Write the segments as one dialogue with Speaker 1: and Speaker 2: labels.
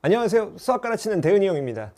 Speaker 1: 안녕하세요. 수학 가르치는 대은이 형입니다.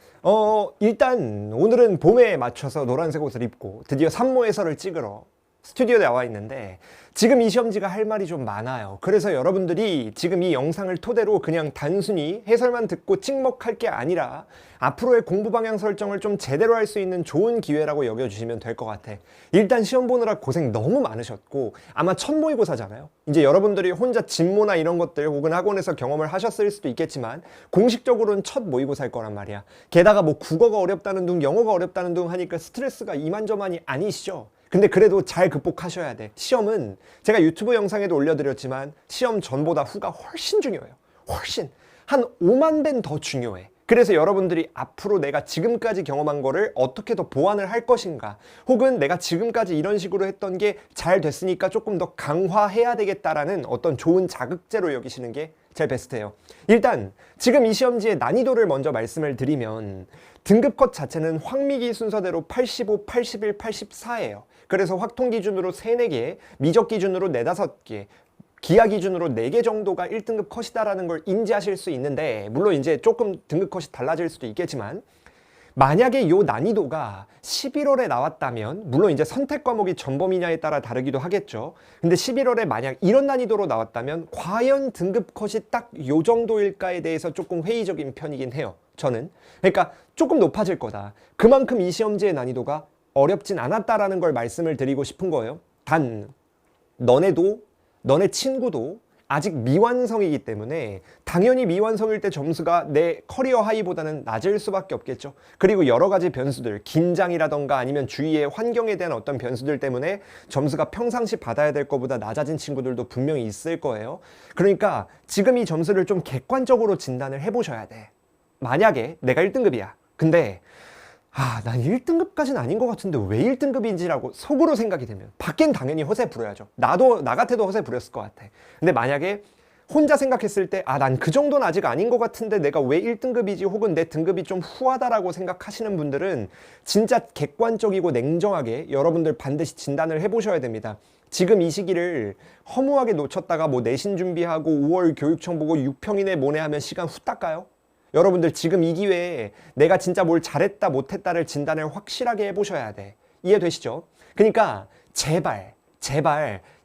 Speaker 1: 일단 오늘은 봄에 맞춰서 노란색 옷을 입고 드디어 산모 해설을 찍으러 스튜디오에 나와 있는데 지금 이 시험지가 할 말이 좀 많아요. 그래서 여러분들이 지금 이 영상을 토대로 그냥 단순히 해설만 듣고 찍먹할 게 아니라 앞으로의 공부 방향 설정을 좀 제대로 할 수 있는 좋은 기회라고 여겨주시면 될 것 같아. 일단 시험 보느라 고생 너무 많으셨고 아마 첫 모의고사잖아요. 이제 여러분들이 혼자 진모나 이런 것들 혹은 학원에서 경험을 하셨을 수도 있겠지만 공식적으로는 첫 모의고사일 거란 말이야. 게다가 뭐 국어가 어렵다는 둥 영어가 어렵다는 둥 하니까 스트레스가 이만저만이 아니시죠? 근데 그래도 잘 극복하셔야 돼. 시험은 제가 유튜브 영상에도 올려드렸지만 시험 전보다 후가 훨씬 중요해요. 훨씬. 한 5만 배는 더 중요해. 그래서 여러분들이 앞으로 내가 지금까지 경험한 거를 어떻게 더 보완을 할 것인가, 혹은 내가 지금까지 이런 식으로 했던 게 잘 됐으니까 조금 더 강화해야 되겠다라는 어떤 좋은 자극제로 여기시는 게 제일 베스트예요. 일단 지금 이 시험지의 난이도를 먼저 말씀을 드리면 등급컷 자체는 황미기 순서대로 85, 81, 84예요. 그래서 확통 기준으로 3, 4개, 미적 기준으로 4, 5개, 기하 기준으로 4개 정도가 1등급 컷이다라는 걸 인지하실 수 있는데, 물론 이제 조금 등급 컷이 달라질 수도 있겠지만, 만약에 이 난이도가 11월에 나왔다면, 물론 이제 선택 과목이 전범위냐에 따라 다르기도 하겠죠. 근데 11월에 만약 이런 난이도로 나왔다면 과연 등급 컷이 딱 요 정도일까에 대해서 조금 회의적인 편이긴 해요. 저는. 그러니까 조금 높아질 거다. 그만큼 이 시험지의 난이도가 어렵진 않았다라는 걸 말씀을 드리고 싶은 거예요. 단 너네 친구도 아직 미완성이기 때문에 당연히 미완성일 때 점수가 내 커리어 하이보다는 낮을 수밖에 없겠죠. 그리고 여러 가지 변수들, 긴장이라던가 아니면 주위의 환경에 대한 어떤 변수들 때문에 점수가 평상시 받아야 될 것보다 낮아진 친구들도 분명히 있을 거예요. 그러니까 지금 이 점수를 좀 객관적으로 진단을 해보셔야 돼. 만약에 내가 1등급이야. 근데 난 1등급까지는 아닌 것 같은데 왜 1등급인지라고 속으로 생각이 되면 밖엔 당연히 허세 부려야죠. 나 같아도 허세 부렸을 것 같아. 근데 만약에 혼자 생각했을 때 난 그 정도는 아직 아닌 것 같은데 내가 왜 1등급이지, 혹은 내 등급이 좀 후하다라고 생각하시는 분들은 진짜 객관적이고 냉정하게 여러분들 반드시 진단을 해보셔야 됩니다. 지금 이 시기를 허무하게 놓쳤다가 뭐 내신 준비하고 5월 교육청 보고 6평 이내 모내하면 시간 후딱 가요? 여러분들 지금 이 기회에 내가 진짜 뭘 잘했다 못했다를 진단을 확실하게 해보셔야 돼. 이해되시죠? 그러니까 제발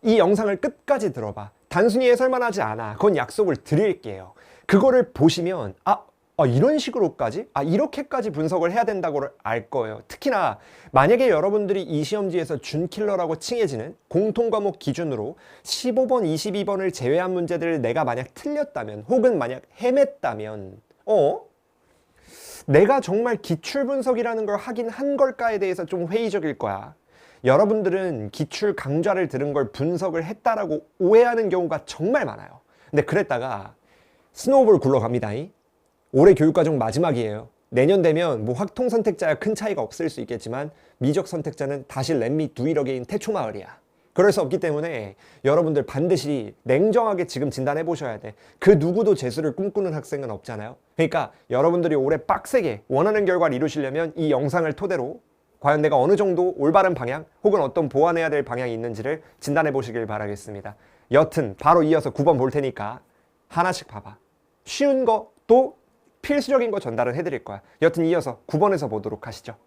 Speaker 1: 이 영상을 끝까지 들어봐. 단순히 해설만 하지 않아. 그건 약속을 드릴게요. 그거를 보시면 이런 식으로까지? 이렇게까지 분석을 해야 된다고 알 거예요. 특히나 만약에 여러분들이 이 시험지에서 준킬러라고 칭해지는 공통과목 기준으로 15번, 22번을 제외한 문제들을 내가 만약 틀렸다면, 혹은 만약 헤맸다면 내가 정말 기출 분석이라는 걸 하긴 한 걸까에 대해서 좀 회의적일 거야. 여러분들은 기출 강좌를 들은 걸 분석을 했다라고 오해하는 경우가 정말 많아요. 근데 그랬다가 스노우볼 굴러갑니다. 올해 교육과정 마지막이에요. 내년 되면 뭐 확통 선택자야 큰 차이가 없을 수 있겠지만 미적 선택자는 다시 렛미 두이러게인 태초마을이야. 그럴 수 없기 때문에 여러분들 반드시 냉정하게 지금 진단해 보셔야 돼. 그 누구도 재수를 꿈꾸는 학생은 없잖아요. 그러니까 여러분들이 올해 빡세게 원하는 결과를 이루시려면 이 영상을 토대로 과연 내가 어느 정도 올바른 방향 혹은 어떤 보완해야 될 방향이 있는지를 진단해 보시길 바라겠습니다. 여튼 바로 이어서 9번 볼 테니까 하나씩 봐봐. 쉬운 거 또 필수적인 거 전달을 해드릴 거야. 여튼 이어서 9번에서 보도록 하시죠.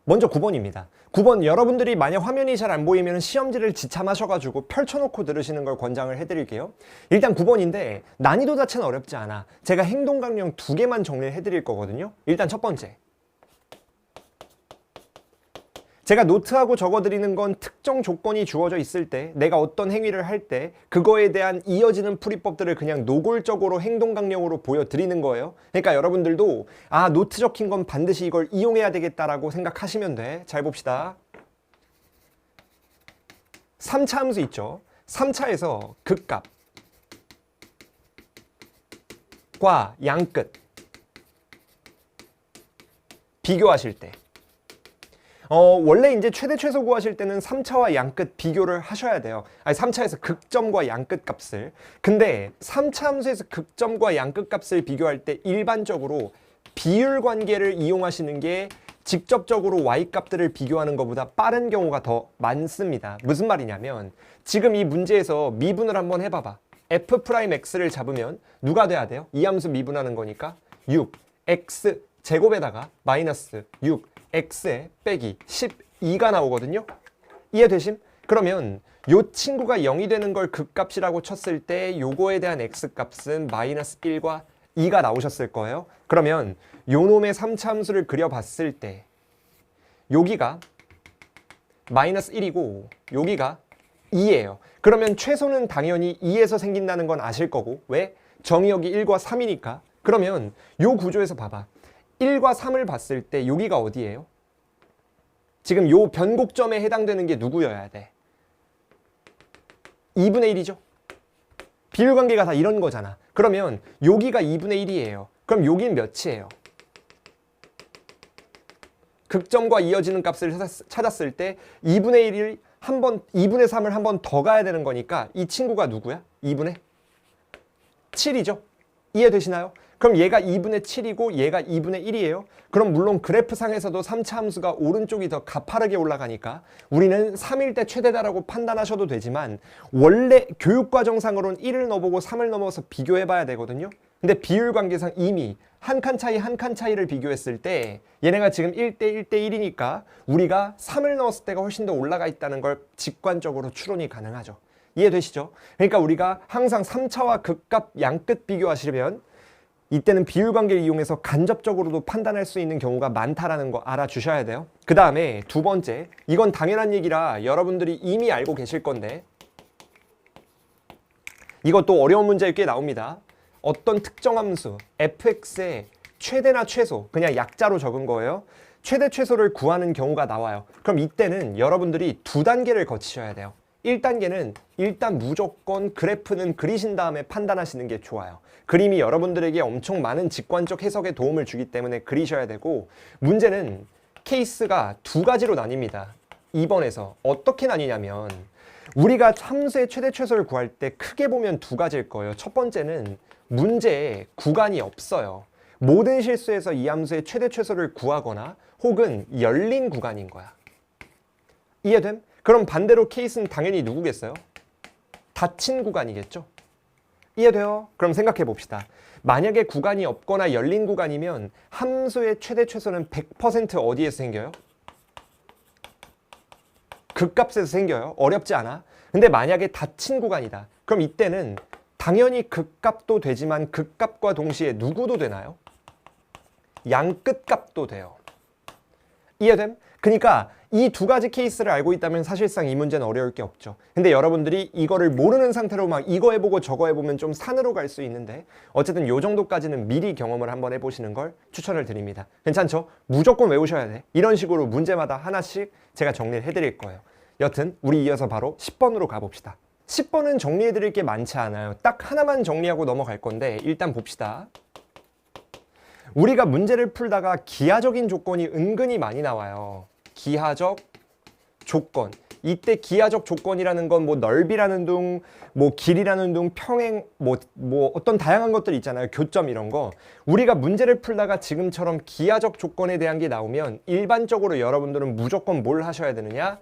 Speaker 1: 먼저 9번입니다. 9번, 여러분들이 만약 화면이 잘 안 보이면 시험지를 지참하셔가지고 펼쳐놓고 들으시는 걸 권장을 해드릴게요. 일단 9번인데 난이도 자체는 어렵지 않아. 제가 행동 강령 2개만 정리를 해드릴 거거든요. 일단 첫 번째, 제가 노트하고 적어드리는 건 특정 조건이 주어져 있을 때, 내가 어떤 행위를 할 때 그거에 대한 이어지는 풀이법들을 그냥 노골적으로 행동 강령으로 보여드리는 거예요. 그러니까 여러분들도 노트 적힌 건 반드시 이걸 이용해야 되겠다라고 생각하시면 돼. 잘 봅시다. 3차 함수 있죠. 3차에서 극값과 양끝 비교하실 때, 원래 이제 최대 최소 구하실 때는 3차와 양끝 비교를 하셔야 돼요. 3차에서 극점과 양끝 값을. 근데 3차 함수에서 극점과 양끝 값을 비교할 때 일반적으로 비율 관계를 이용하시는 게 직접적으로 y 값들을 비교하는 것보다 빠른 경우가 더 많습니다. 무슨 말이냐면 지금 이 문제에서 미분을 한번 해봐봐. f'x를 잡으면 누가 돼야 돼요? 이 함수 미분하는 거니까 6x 제곱에다가 마이너스 6x에 빼기 12가 나오거든요. 이해되심? 그러면 요 친구가 0이 되는 걸 극값이라고 쳤을 때 요거에 대한 x값은 마이너스 1과 2가 나오셨을 거예요. 그러면 요 놈의 3차 함수를 그려봤을 때 여기가 마이너스 1이고 여기가 2예요. 그러면 최소는 당연히 2에서 생긴다는 건 아실 거고, 왜? 정의역이 1과 3이니까. 그러면 요 구조에서 봐봐. 1과 3을 봤을 때 여기가 어디예요? 지금 요 변곡점에 해당되는 게 누구여야 돼? 2분의 1이죠. 비율관계가 다 이런 거잖아. 그러면 여기가 2분의 1이에요. 그럼 여긴 몇이에요? 극점과 이어지는 값을 찾았을 때 2분의 1을 한번 2분의 3을 한 번 더 가야 되는 거니까 이 친구가 누구야? 2분의 7이죠. 이해되시나요? 그럼 얘가 2분의 7이고 얘가 2분의 1이에요. 그럼 물론 그래프상에서도 3차 함수가 오른쪽이 더 가파르게 올라가니까 우리는 3일 때 최대다라고 판단하셔도 되지만 원래 교육과정상으로는 1을 넣어보고 3을 넘어서 비교해봐야 되거든요. 근데 비율관계상 이미 한 칸 차이 한 칸 차이를 비교했을 때 얘네가 지금 1대 1대 1이니까 우리가 3을 넣었을 때가 훨씬 더 올라가 있다는 걸 직관적으로 추론이 가능하죠. 이해되시죠? 그러니까 우리가 항상 3차와 극값 양끝 비교하시려면 이때는 비율관계를 이용해서 간접적으로도 판단할 수 있는 경우가 많다라는 거 알아주셔야 돼요. 그 다음에 두 번째, 이건 당연한 얘기라 여러분들이 이미 알고 계실 건데 이것도 어려운 문제에 꽤 나옵니다. 어떤 특정 함수 fx의 최대나 최소, 그냥 약자로 적은 거예요. 최대 최소를 구하는 경우가 나와요. 그럼 이때는 여러분들이 두 단계를 거치셔야 돼요. 1단계는 일단 무조건 그래프는 그리신 다음에 판단하시는 게 좋아요. 그림이 여러분들에게 엄청 많은 직관적 해석에 도움을 주기 때문에 그리셔야 되고, 문제는 케이스가 두 가지로 나뉩니다. 2번에서 어떻게 나뉘냐면 우리가 함수의 최대 최소를 구할 때 크게 보면 두 가지일 거예요. 첫 번째는 문제에 구간이 없어요. 모든 실수에서 이 함수의 최대 최소를 구하거나 혹은 열린 구간인 거야. 이해됨? 그럼 반대로 케이스는 당연히 누구겠어요? 닫힌 구간이겠죠? 이해돼요? 그럼 생각해 봅시다. 만약에 구간이 없거나 열린 구간이면 함수의 최대 최소는 100% 어디에서 생겨요? 극값에서 생겨요. 어렵지 않아. 근데 만약에 닫힌 구간이다. 그럼 이때는 당연히 극값도 되지만 극값과 동시에 누구도 되나요? 양끝값도 돼요. 이해됨? 그러니까 이 두 가지 케이스를 알고 있다면 사실상 이 문제는 어려울 게 없죠. 근데 여러분들이 이거를 모르는 상태로 막 이거 해보고 저거 해보면 좀 산으로 갈 수 있는데 어쨌든 요 정도까지는 미리 경험을 한번 해보시는 걸 추천을 드립니다. 괜찮죠? 무조건 외우셔야 돼. 이런 식으로 문제마다 하나씩 제가 정리를 해드릴 거예요. 여튼 우리 이어서 바로 10번으로 가봅시다. 10번은 정리해드릴 게 많지 않아요. 딱 하나만 정리하고 넘어갈 건데 일단 봅시다. 우리가 문제를 풀다가 기하적인 조건이 은근히 많이 나와요. 기하적 조건. 이때 기하적 조건이라는 건 뭐 넓이라는 둥, 뭐 길이라는 둥, 평행, 뭐 어떤 다양한 것들 있잖아요. 교점 이런 거. 우리가 문제를 풀다가 지금처럼 기하적 조건에 대한 게 나오면 일반적으로 여러분들은 무조건 뭘 하셔야 되느냐?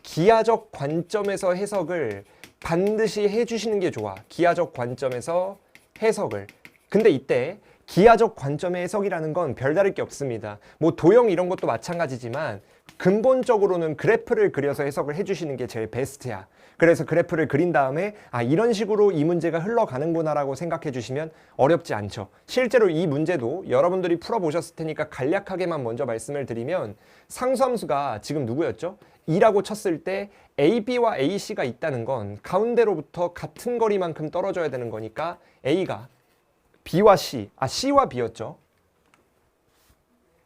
Speaker 1: 기하적 관점에서 해석을 반드시 해주시는 게 좋아. 기하적 관점에서 해석을. 근데 이때 기하적 관점의 해석이라는 건 별다를 게 없습니다. 뭐 도형 이런 것도 마찬가지지만 근본적으로는 그래프를 그려서 해석을 해주시는 게 제일 베스트야. 그래서 그래프를 그린 다음에 아 이런 식으로 이 문제가 흘러가는구나 라고 생각해 주시면 어렵지 않죠. 실제로 이 문제도 여러분들이 풀어보셨을 테니까 간략하게만 먼저 말씀을 드리면 상수함수가 지금 누구였죠? 2라고 쳤을 때 AB와 AC가 있다는 건 가운데로부터 같은 거리만큼 떨어져야 되는 거니까 A가 B와 C, C와 B였죠.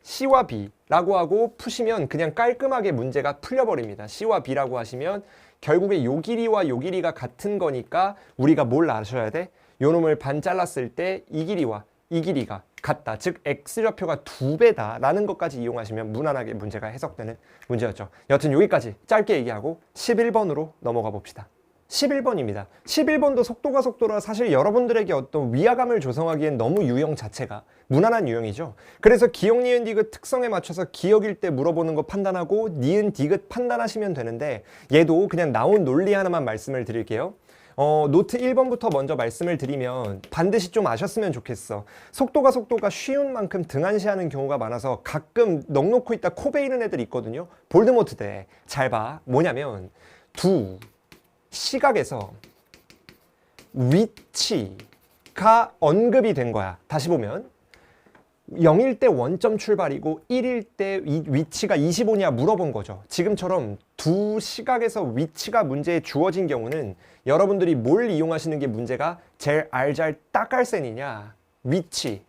Speaker 1: C와 B라고 하고 푸시면 그냥 깔끔하게 문제가 풀려버립니다. C와 B라고 하시면 결국에 요 길이와 요 길이가 같은 거니까 우리가 뭘 아셔야 돼? 요 놈을 반 잘랐을 때 이 길이와 이 길이가 같다. 즉 X좌표가 2배다 라는 것까지 이용하시면 무난하게 문제가 해석되는 문제였죠. 여튼 여기까지 짧게 얘기하고 11번으로 넘어가 봅시다. 11번입니다. 11번도 속도가 속도라 사실 여러분들에게 어떤 위화감을 조성하기엔 너무 유형 자체가 무난한 유형이죠. 그래서 기역, 니은, 디귿 특성에 맞춰서 기역일 때 물어보는 거 판단하고 니은, 디귿 판단하시면 되는데 얘도 그냥 나온 논리 하나만 말씀을 드릴게요. 노트 1번부터 먼저 말씀을 드리면 반드시 좀 아셨으면 좋겠어. 속도가 쉬운 만큼 등한시하는 경우가 많아서 가끔 넋놓고 있다 코 베이는 애들 있거든요. 볼드모트 대. 잘 봐. 뭐냐면 두 시각에서 위치가 언급이 된 거야. 다시 보면 0일 때 원점 출발이고 1일 때 위치가 25냐 물어본 거죠. 지금처럼 두 시각에서 위치가 문제에 주어진 경우는 여러분들이 뭘 이용하시는 게 문제가 제일 알잘 딱갈센이냐 위치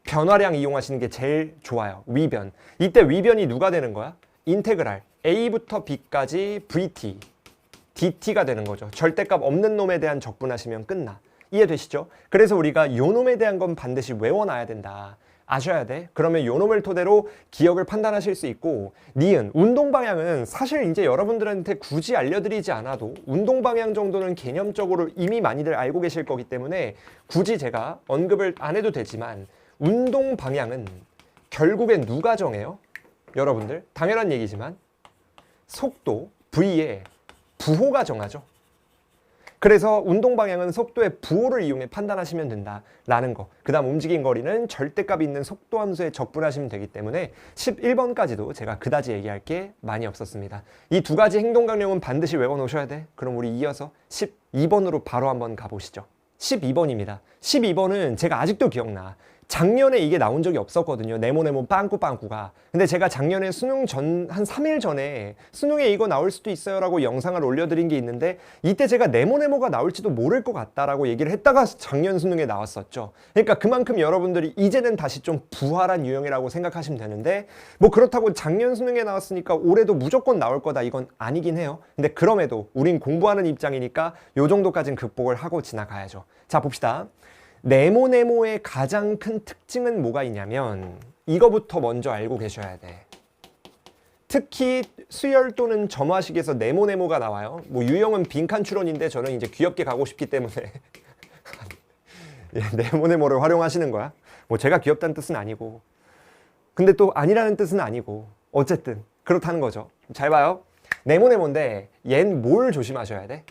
Speaker 1: 변화량 이용하시는 게 제일 좋아요. 위변. 이때 위변이 누가 되는 거야? 인테그랄 A부터 B까지 VT DT가 되는 거죠. 절대값 없는 놈에 대한 적분하시면 끝나. 이해되시죠? 그래서 우리가 요 놈에 대한 건 반드시 외워놔야 된다. 아셔야 돼. 그러면 요 놈을 토대로 기억을 판단하실 수 있고, 니은, 운동 방향은 사실 이제 여러분들한테 굳이 알려드리지 않아도 운동 방향 정도는 개념적으로 이미 많이들 알고 계실 거기 때문에 굳이 제가 언급을 안 해도 되지만, 운동 방향은 결국엔 누가 정해요? 여러분들 당연한 얘기지만 속도 V에 부호가 정하죠. 그래서 운동 방향은 속도의 부호를 이용해 판단하시면 된다라는 거. 그 다음 움직임 거리는 절대값이 있는 속도 함수에 적분하시면 되기 때문에 11번까지도 제가 그다지 얘기할 게 많이 없었습니다. 이 두 가지 행동 강령은 반드시 외워 놓으셔야 돼. 그럼 우리 이어서 12번으로 바로 한번 가보시죠. 12번입니다. 12번은 제가 아직도 기억나. 작년에 이게 나온 적이 없었거든요. 네모네모 빵꾸빵꾸가. 근데 제가 작년에 수능 전 한 3일 전에 수능에 이거 나올 수도 있어요 라고 영상을 올려드린 게 있는데, 이때 제가 네모네모가 나올지도 모를 것 같다라고 얘기를 했다가 작년 수능에 나왔었죠. 그러니까 그만큼 여러분들이 이제는 다시 좀 부활한 유형이라고 생각하시면 되는데, 뭐 그렇다고 작년 수능에 나왔으니까 올해도 무조건 나올 거다 이건 아니긴 해요. 근데 그럼에도 우린 공부하는 입장이니까 요 정도까지는 극복을 하고 지나가야죠. 자, 봅시다. 네모네모의 가장 큰 특징은 뭐가 있냐면 이거부터 먼저 알고 계셔야 돼. 특히 수열 또는 점화식에서 네모네모가 나와요. 뭐 유형은 빈칸 추론인데 저는 이제 귀엽게 가고 싶기 때문에 네모네모를 활용하시는 거야. 뭐 제가 귀엽다는 뜻은 아니고, 근데 또 아니라는 뜻은 아니고, 어쨌든 그렇다는 거죠. 잘 봐요. 네모네모인데 얜 뭘 조심하셔야 돼?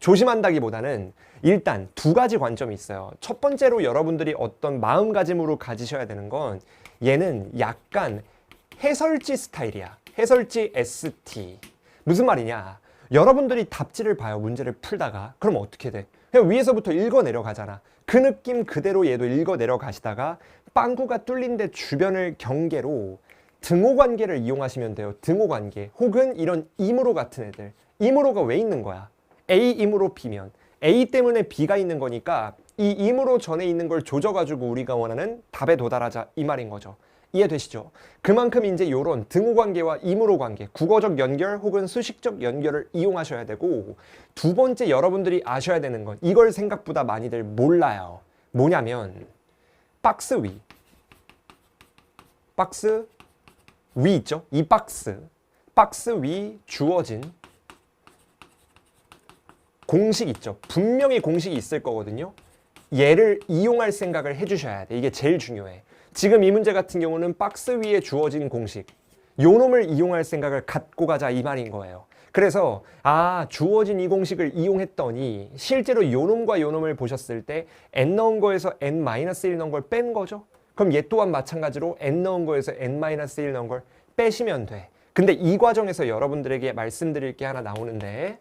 Speaker 1: 조심한다기보다는 일단 두 가지 관점이 있어요. 첫 번째로 여러분들이 어떤 마음가짐으로 가지셔야 되는 건, 얘는 약간 해설지 스타일이야. 해설지 ST. 무슨 말이냐? 여러분들이 답지를 봐요. 문제를 풀다가. 그럼 어떻게 돼? 그냥 위에서부터 읽어 내려가잖아. 그 느낌 그대로 얘도 읽어 내려가시다가 빵구가 뚫린 데 주변을 경계로 등호관계를 이용하시면 돼요. 등호관계. 혹은 이런 이므로 같은 애들. 이므로가 왜 있는 거야? A 임으로 B면 A 때문에 B가 있는 거니까 이 임으로 전에 있는 걸 조져가지고 우리가 원하는 답에 도달하자 이 말인 거죠. 이해되시죠? 그만큼 이제 이런 등호 관계와 임으로 관계, 국어적 연결 혹은 수식적 연결을 이용하셔야 되고, 두 번째 여러분들이 아셔야 되는 건 이걸 생각보다 많이들 몰라요. 뭐냐면 박스 위 있죠? 이 박스 위 주어진 공식 있죠. 분명히 공식이 있을 거거든요. 얘를 이용할 생각을 해주셔야 돼. 이게 제일 중요해. 지금 이 문제 같은 경우는 박스 위에 주어진 공식, 요 놈을 이용할 생각을 갖고 가자 이 말인 거예요. 그래서 주어진 이 공식을 이용했더니 실제로 요 놈과 요 놈을 보셨을 때 n 넣은 거에서 n-1 넣은 걸 뺀 거죠. 그럼 얘 또한 마찬가지로 n 넣은 거에서 n-1 넣은 걸 빼시면 돼. 근데 이 과정에서 여러분들에게 말씀드릴 게 하나 나오는데,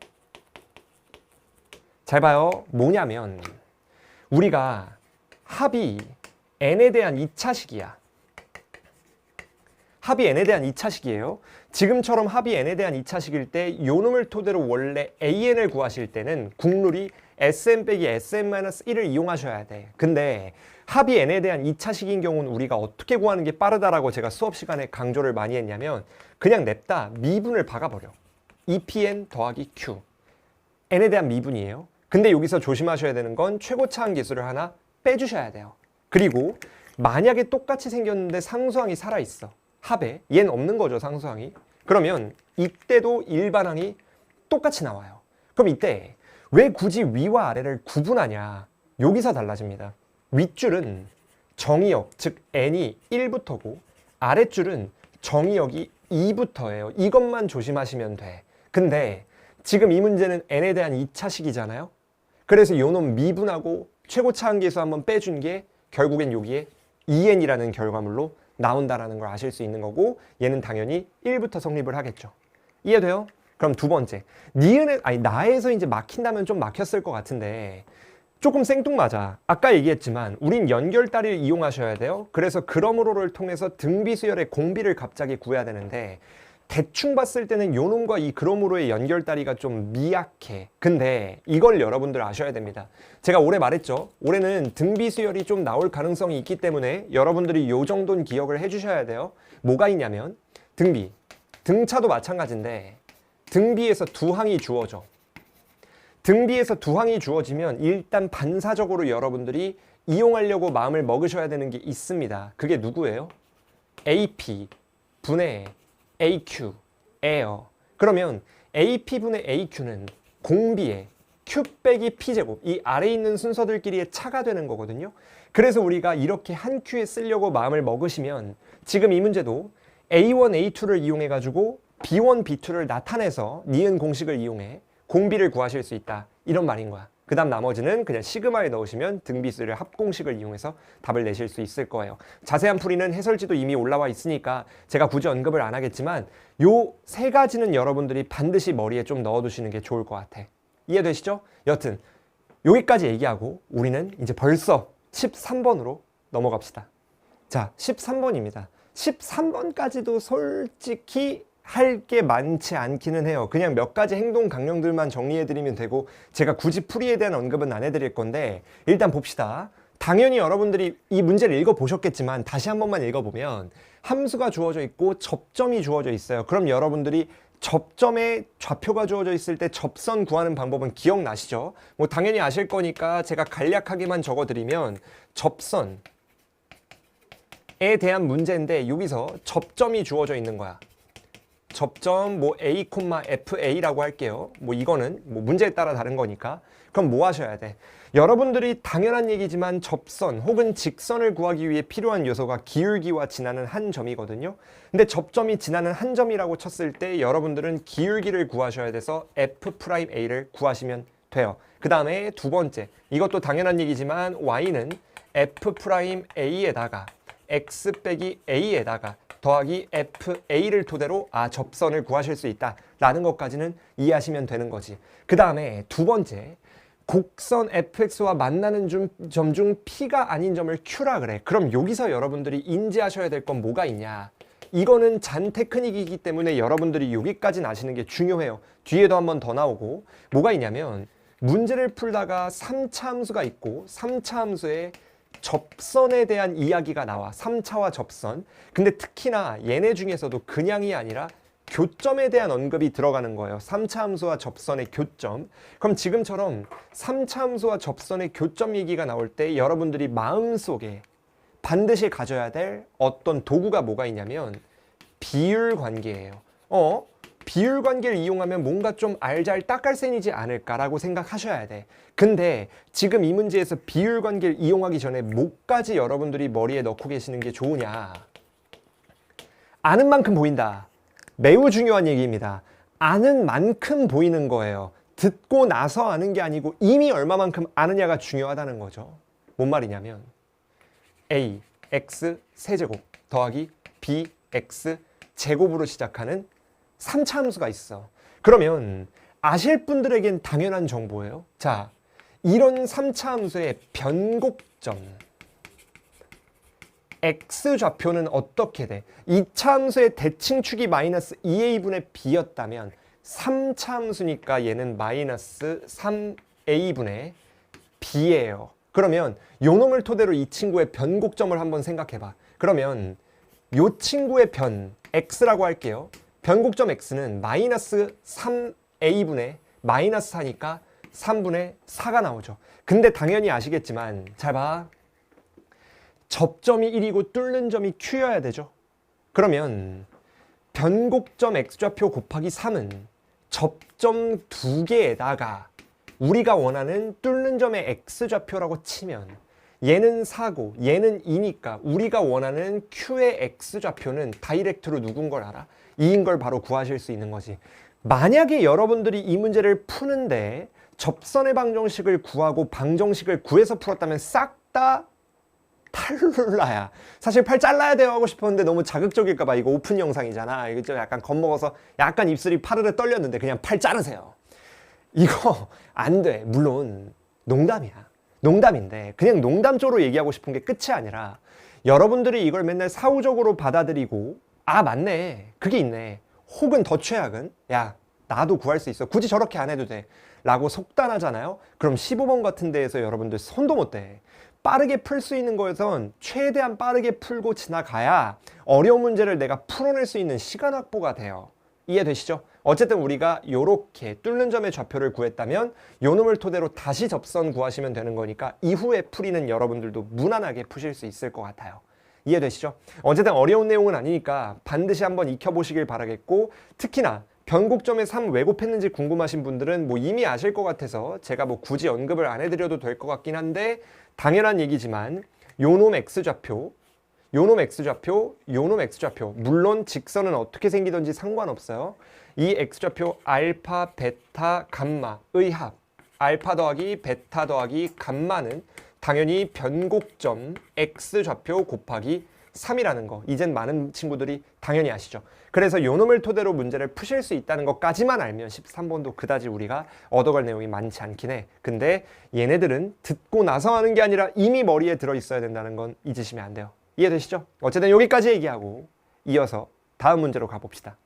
Speaker 1: 잘 봐요. 뭐냐면 우리가 합이 n에 대한 2차식이야. 합이 n에 대한 2차식이에요. 지금처럼 합이 n에 대한 2차식일 때 요 놈을 토대로 원래 an을 구하실 때는 국룰이 sn 빼기 sn-1을 이용하셔야 돼. 근데 합이 n에 대한 2차식인 경우는 우리가 어떻게 구하는 게 빠르다라고 제가 수업 시간에 강조를 많이 했냐면, 그냥 냅다 미분을 박아버려. 2pn 더하기 q. n에 대한 미분이에요. 근데 여기서 조심하셔야 되는 건 최고차항 기술을 하나 빼주셔야 돼요. 그리고 만약에 똑같이 생겼는데 상수항이 살아있어. 합에. 얘는 없는 거죠, 상수항이. 그러면 이때도 일반항이 똑같이 나와요. 그럼 이때 왜 굳이 위와 아래를 구분하냐? 여기서 달라집니다. 윗줄은 정의역, 즉 n이 1부터고 아랫줄은 정의역이 2부터예요. 이것만 조심하시면 돼. 근데 지금 이 문제는 n에 대한 2차식이잖아요. 그래서 요놈 미분하고 최고차 한계수 한번 빼준 게 결국엔 여기에 2n이라는 결과물로 나온다라는 걸 아실 수 있는 거고, 얘는 당연히 1부터 성립을 하겠죠. 이해돼요? 그럼 두 번째, 니은에 나에서 이제 막힌다면 좀 막혔을 것 같은데 조금 생뚱맞아. 아까 얘기했지만 우린 연결다리를 이용하셔야 돼요. 그래서 그러므로를 통해서 등비수열의 공비를 갑자기 구해야 되는데, 대충 봤을 때는 요놈과 이 그러므로의 연결다리가 좀 미약해. 근데 이걸 여러분들 아셔야 됩니다. 제가 올해 말했죠. 올해는 등비수열이 좀 나올 가능성이 있기 때문에 여러분들이 요 정도는 기억을 해주셔야 돼요. 뭐가 있냐면 등비, 등차도 마찬가지인데 등비에서 두 항이 주어져. 등비에서 두 항이 주어지면 일단 반사적으로 여러분들이 이용하려고 마음을 먹으셔야 되는 게 있습니다. 그게 누구예요? AP 분의 AQ예요. 그러면 AP 분의 AQ는 공비의 Q 빼기 P제곱, 이 아래에 있는 순서들끼리의 차가 되는 거거든요. 그래서 우리가 이렇게 한 Q에 쓰려고 마음을 먹으시면 지금 이 문제도 A1, A2를 이용해가지고 B1, B2를 나타내서 니은 공식을 이용해 공비를 구하실 수 있다. 이런 말인 거야. 그 다음 나머지는 그냥 시그마에 넣으시면 등비수열 합공식을 이용해서 답을 내실 수 있을 거예요. 자세한 풀이는 해설지도 이미 올라와 있으니까 제가 굳이 언급을 안 하겠지만 요 세 가지는 여러분들이 반드시 머리에 좀 넣어두시는 게 좋을 것 같아. 이해되시죠? 여튼 여기까지 얘기하고 우리는 이제 벌써 13번으로 넘어갑시다. 자, 13번입니다. 13번까지도 솔직히 할 게 많지 않기는 해요. 그냥 몇 가지 행동 강령들만 정리해드리면 되고 제가 굳이 풀이에 대한 언급은 안 해드릴 건데 일단 봅시다. 당연히 여러분들이 이 문제를 읽어보셨겠지만 다시 한 번만 읽어보면 함수가 주어져 있고 접점이 주어져 있어요. 그럼 여러분들이 접점에 좌표가 주어져 있을 때 접선 구하는 방법은 기억나시죠? 뭐 당연히 아실 거니까 제가 간략하게만 적어드리면 접선에 대한 문제인데 여기서 접점이 주어져 있는 거야. 접점 뭐 A, FA라고 할게요. 뭐 이거는 뭐 문제에 따라 다른 거니까. 그럼 뭐 하셔야 돼? 여러분들이 당연한 얘기지만 접선 혹은 직선을 구하기 위해 필요한 요소가 기울기와 지나는 한 점이거든요. 근데 접점이 지나는 한 점이라고 쳤을 때 여러분들은 기울기를 구하셔야 돼서 F'A를 구하시면 돼요. 그 다음에 두 번째, 이것도 당연한 얘기지만 Y는 F'A에다가 X 빼기 A에다가 더하기 FA를 토대로 접선을 구하실 수 있다 라는 것까지는 이해하시면 되는 거지. 그 다음에 두 번째, 곡선 fx와 만나는 점 중 p가 아닌 점을 q라 그래. 그럼 여기서 여러분들이 인지하셔야 될 건 뭐가 있냐. 이거는 잔 테크닉이기 때문에 여러분들이 여기까지는 아시는 게 중요해요. 뒤에도 한 번 더 나오고 뭐가 있냐면 문제를 풀다가 3차 함수가 있고 3차 함수에 접선에 대한 이야기가 나와. 3차와 접선. 근데 특히나 얘네 중에서도 그냥이 아니라 교점에 대한 언급이 들어가는 거예요. 3차 함수와 접선의 교점. 그럼 지금처럼 3차 함수와 접선의 교점 얘기가 나올 때 여러분들이 마음속에 반드시 가져야 될 어떤 도구가 뭐가 있냐면 비율 관계예요. 비율 관계를 이용하면 뭔가 좀 알잘딱깔센이지 않을까라고 생각하셔야 돼. 근데 지금 이 문제에서 비율 관계를 이용하기 전에 뭐까지 여러분들이 머리에 넣고 계시는 게 좋으냐. 아는 만큼 보인다. 매우 중요한 얘기입니다. 아는 만큼 보이는 거예요. 듣고 나서 아는 게 아니고 이미 얼마만큼 아느냐가 중요하다는 거죠. 뭔 말이냐면 A, X 세제곱 더하기 B, X 제곱으로 시작하는 3차 함수가 있어. 그러면 아실 분들에겐 당연한 정보예요. 자, 이런 3차 함수의 변곡점 x좌표는 어떻게 돼? 2차 함수의 대칭축이 마이너스 2a분의 b였다면 3차 함수니까 얘는 마이너스 3a분의 b예요. 그러면 요 놈을 토대로 이 친구의 변곡점을 한번 생각해봐. 그러면 요 친구의 변 x라고 할게요. 변곡점 x는 마이너스 3a분의 마이너스 4니까 3분의 4가 나오죠. 근데 당연히 아시겠지만 잘 봐. 접점이 1이고 뚫는 점이 q여야 되죠. 그러면 변곡점 x좌표 곱하기 3은 접점 두 개에다가 우리가 원하는 뚫는 점의 x좌표라고 치면 얘는 4고 얘는 2니까 우리가 원하는 q의 x좌표는 다이렉트로 누군 걸 알아? 2인 걸 바로 구하실 수 있는 거지. 만약에 여러분들이 이 문제를 푸는데 접선의 방정식을 구하고 방정식을 구해서 풀었다면 싹 다 탈룰라야. 사실 팔 잘라야 돼요 하고 싶었는데 너무 자극적일까봐. 이거 오픈 영상이잖아. 이거 좀 약간 겁먹어서 약간 입술이 파르르 떨렸는데 그냥 팔 자르세요. 이거 안 돼. 물론 농담이야. 농담인데 그냥 농담 쪽으로 얘기하고 싶은 게 끝이 아니라 여러분들이 이걸 맨날 사후적으로 받아들이고 아 맞네. 그게 있네. 혹은 더 최악은 야 나도 구할 수 있어. 굳이 저렇게 안 해도 돼. 라고 속단하잖아요. 그럼 15번 같은 데에서 여러분들 손도 못 대. 빠르게 풀 수 있는 거에선 최대한 빠르게 풀고 지나가야 어려운 문제를 내가 풀어낼 수 있는 시간 확보가 돼요. 이해되시죠? 어쨌든 우리가 요렇게 뚫는 점의 좌표를 구했다면 요 놈을 토대로 다시 접선 구하시면 되는 거니까 이후에 풀이는 여러분들도 무난하게 푸실 수 있을 것 같아요. 이해되시죠? 어쨌든 어려운 내용은 아니니까 반드시 한번 익혀보시길 바라겠고 특히나 변곡점에 3 왜 곱했는지 궁금하신 분들은 뭐 이미 아실 것 같아서 제가 뭐 굳이 언급을 안 해드려도 될 것 같긴 한데 당연한 얘기지만 요놈 X좌표, 요놈 X좌표, 요놈 X좌표 물론 직선은 어떻게 생기든지 상관없어요. 이 X좌표 알파, 베타, 감마의 합 알파 더하기 베타 더하기 감마는 당연히 변곡점 X좌표 곱하기 3이라는 거 이젠 많은 친구들이 당연히 아시죠. 그래서 요놈을 토대로 문제를 푸실 수 있다는 것까지만 알면 13번도 그다지 우리가 얻어갈 내용이 많지 않긴 해. 근데 얘네들은 듣고 나서 하는 게 아니라 이미 머리에 들어있어야 된다는 건 잊으시면 안 돼요. 이해되시죠? 어쨌든 여기까지 얘기하고 이어서 다음 문제로 가봅시다.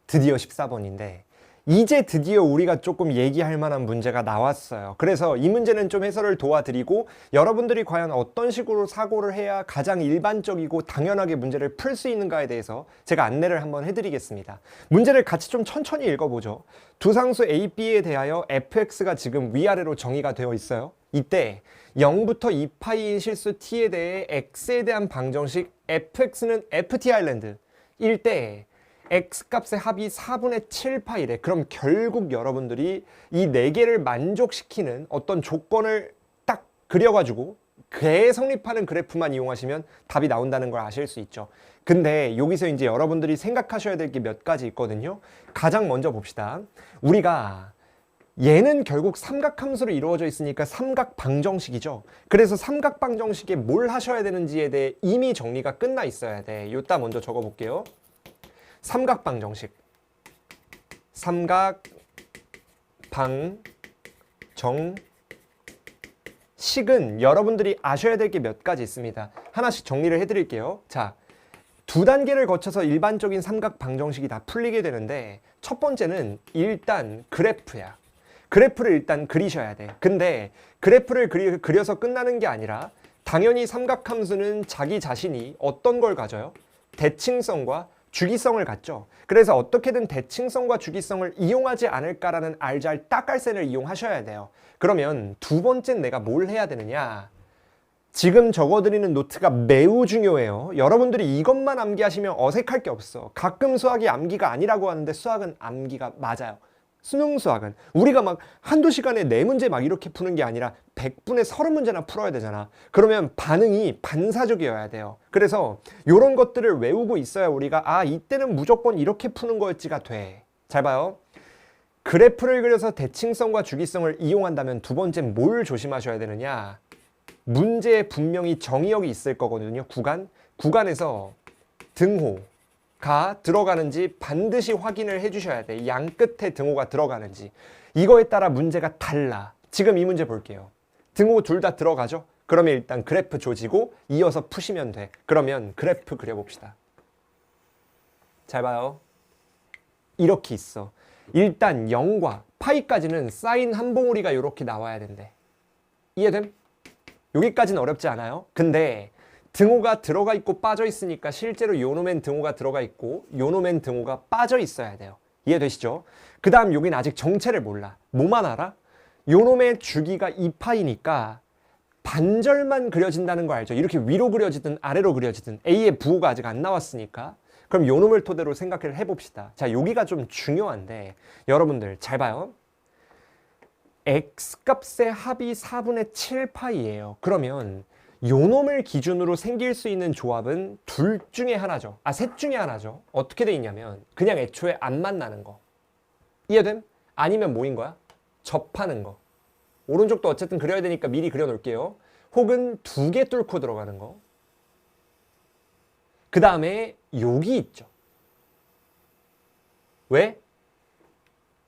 Speaker 1: 드디어 14번인데 이제 드디어 우리가 조금 얘기할 만한 문제가 나왔어요. 그래서 이 문제는 좀 해설을 도와드리고 여러분들이 과연 어떤 식으로 사고를 해야 가장 일반적이고 당연하게 문제를 풀 수 있는가에 대해서 제가 안내를 한번 해드리겠습니다. 문제를 같이 좀 천천히 읽어보죠. 두 상수 A, B에 대하여 fx가 지금 위아래로 정의가 되어 있어요. 이때 0부터 2파이인 실수 t에 대해 x에 대한 방정식 fx는 ft 아일랜드 일 때 x값의 합이 4분의 7파이래. 그럼 결국 여러분들이 이 4개를 만족시키는 어떤 조건을 딱 그려가지고 그에 성립하는 그래프만 이용하시면 답이 나온다는 걸 아실 수 있죠. 근데 여기서 이제 여러분들이 생각하셔야 될 게 몇 가지 있거든요. 가장 먼저 봅시다. 우리가 얘는 결국 삼각함수로 이루어져 있으니까 삼각 방정식이죠. 그래서 삼각 방정식에 뭘 하셔야 되는지에 대해 이미 정리가 끝나 있어야 돼. 요따 먼저 적어볼게요. 삼각 방정식. 삼각 방정식은 여러분들이 아셔야 될 게 몇 가지 있습니다. 하나씩 정리를 해드릴게요. 자, 두 단계를 거쳐서 일반적인 삼각 방정식이 다 풀리게 되는데 첫 번째는 일단 그래프야. 그래프를 일단 그리셔야 돼. 근데 그래프를 그려서 끝나는 게 아니라 당연히 삼각함수는 자기 자신이 어떤 걸 가져요? 대칭성과 주기성을 갖죠. 그래서 어떻게든 대칭성과 주기성을 이용하지 않을까라는 알잘 딱갈센을 이용하셔야 돼요. 그러면 두 번째는 내가 뭘 해야 되느냐? 지금 적어드리는 노트가 매우 중요해요. 여러분들이 이것만 암기하시면 어색할 게 없어. 가끔 수학이 암기가 아니라고 하는데 수학은 암기가 맞아요. 수능 수학은 우리가 막 한두 시간에 4문제 막 이렇게 푸는 게 아니라 100분에 30문제나 풀어야 되잖아. 그러면 반응이 반사적이어야 돼요. 그래서 이런 것들을 외우고 있어야 우리가 아 이때는 무조건 이렇게 푸는 거였지가 돼. 잘 봐요. 그래프를 그려서 대칭성과 주기성을 이용한다면 두 번째 뭘 조심하셔야 되느냐? 문제에 분명히 정의역이 있을 거거든요. 구간에서 등호가 들어가는지 반드시 확인을 해주셔야 돼. 양 끝에 등호가 들어가는지. 이거에 따라 문제가 달라. 지금 이 문제 볼게요. 등호 둘 다 들어가죠? 그러면 일단 그래프 조지고 이어서 푸시면 돼. 그러면 그래프 그려봅시다. 잘 봐요. 이렇게 있어. 일단 0과 파이까지는 사인 한 봉우리가 이렇게 나와야 된대. 이해됨? 여기까지는 어렵지 않아요? 근데 등호가 들어가 있고 빠져 있으니까 실제로 요놈엔 등호가 들어가 있고 요놈엔 등호가 빠져 있어야 돼요. 이해되시죠? 그 다음 여긴 아직 정체를 몰라. 뭐만 알아? 요놈의 주기가 2파이니까 반절만 그려진다는 거 알죠? 이렇게 위로 그려지든 아래로 그려지든 A의 부호가 아직 안 나왔으니까 그럼 요놈을 토대로 생각을 해봅시다. 자, 여기가 좀 중요한데 여러분들 잘 봐요. X값의 합이 4분의 7파이예요. 그러면 요놈을 기준으로 생길 수 있는 조합은 셋 중에 하나죠. 어떻게 돼 있냐면 그냥 애초에 안 만나는 거. 이해됨? 아니면 뭐인 거야? 접하는 거. 오른쪽도 어쨌든 그려야 되니까 미리 그려놓을게요. 혹은 두 개 뚫고 들어가는 거. 그 다음에 여기 있죠. 왜?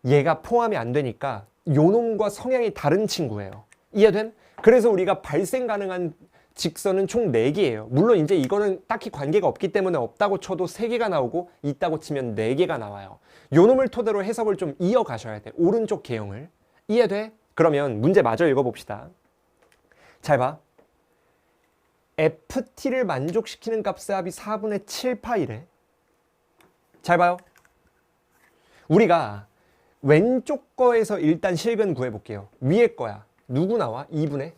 Speaker 1: 얘가 포함이 안 되니까 요놈과 성향이 다른 친구예요. 이해됨? 그래서 우리가 발생 가능한 직선은 총 4개예요. 물론 이제 이거는 딱히 관계가 없기 때문에 없다고 쳐도 3개가 나오고 있다고 치면 4개가 나와요. 요놈을 토대로 해석을 좀 이어가셔야 돼. 오른쪽 개형을. 이해돼? 그러면 문제 마저 읽어봅시다. 잘 봐. ft를 만족시키는 값의 합이 4분의 7파이래. 잘 봐요. 우리가 왼쪽 거에서 일단 실근 구해볼게요. 위에 거야. 누구 나와? 2분의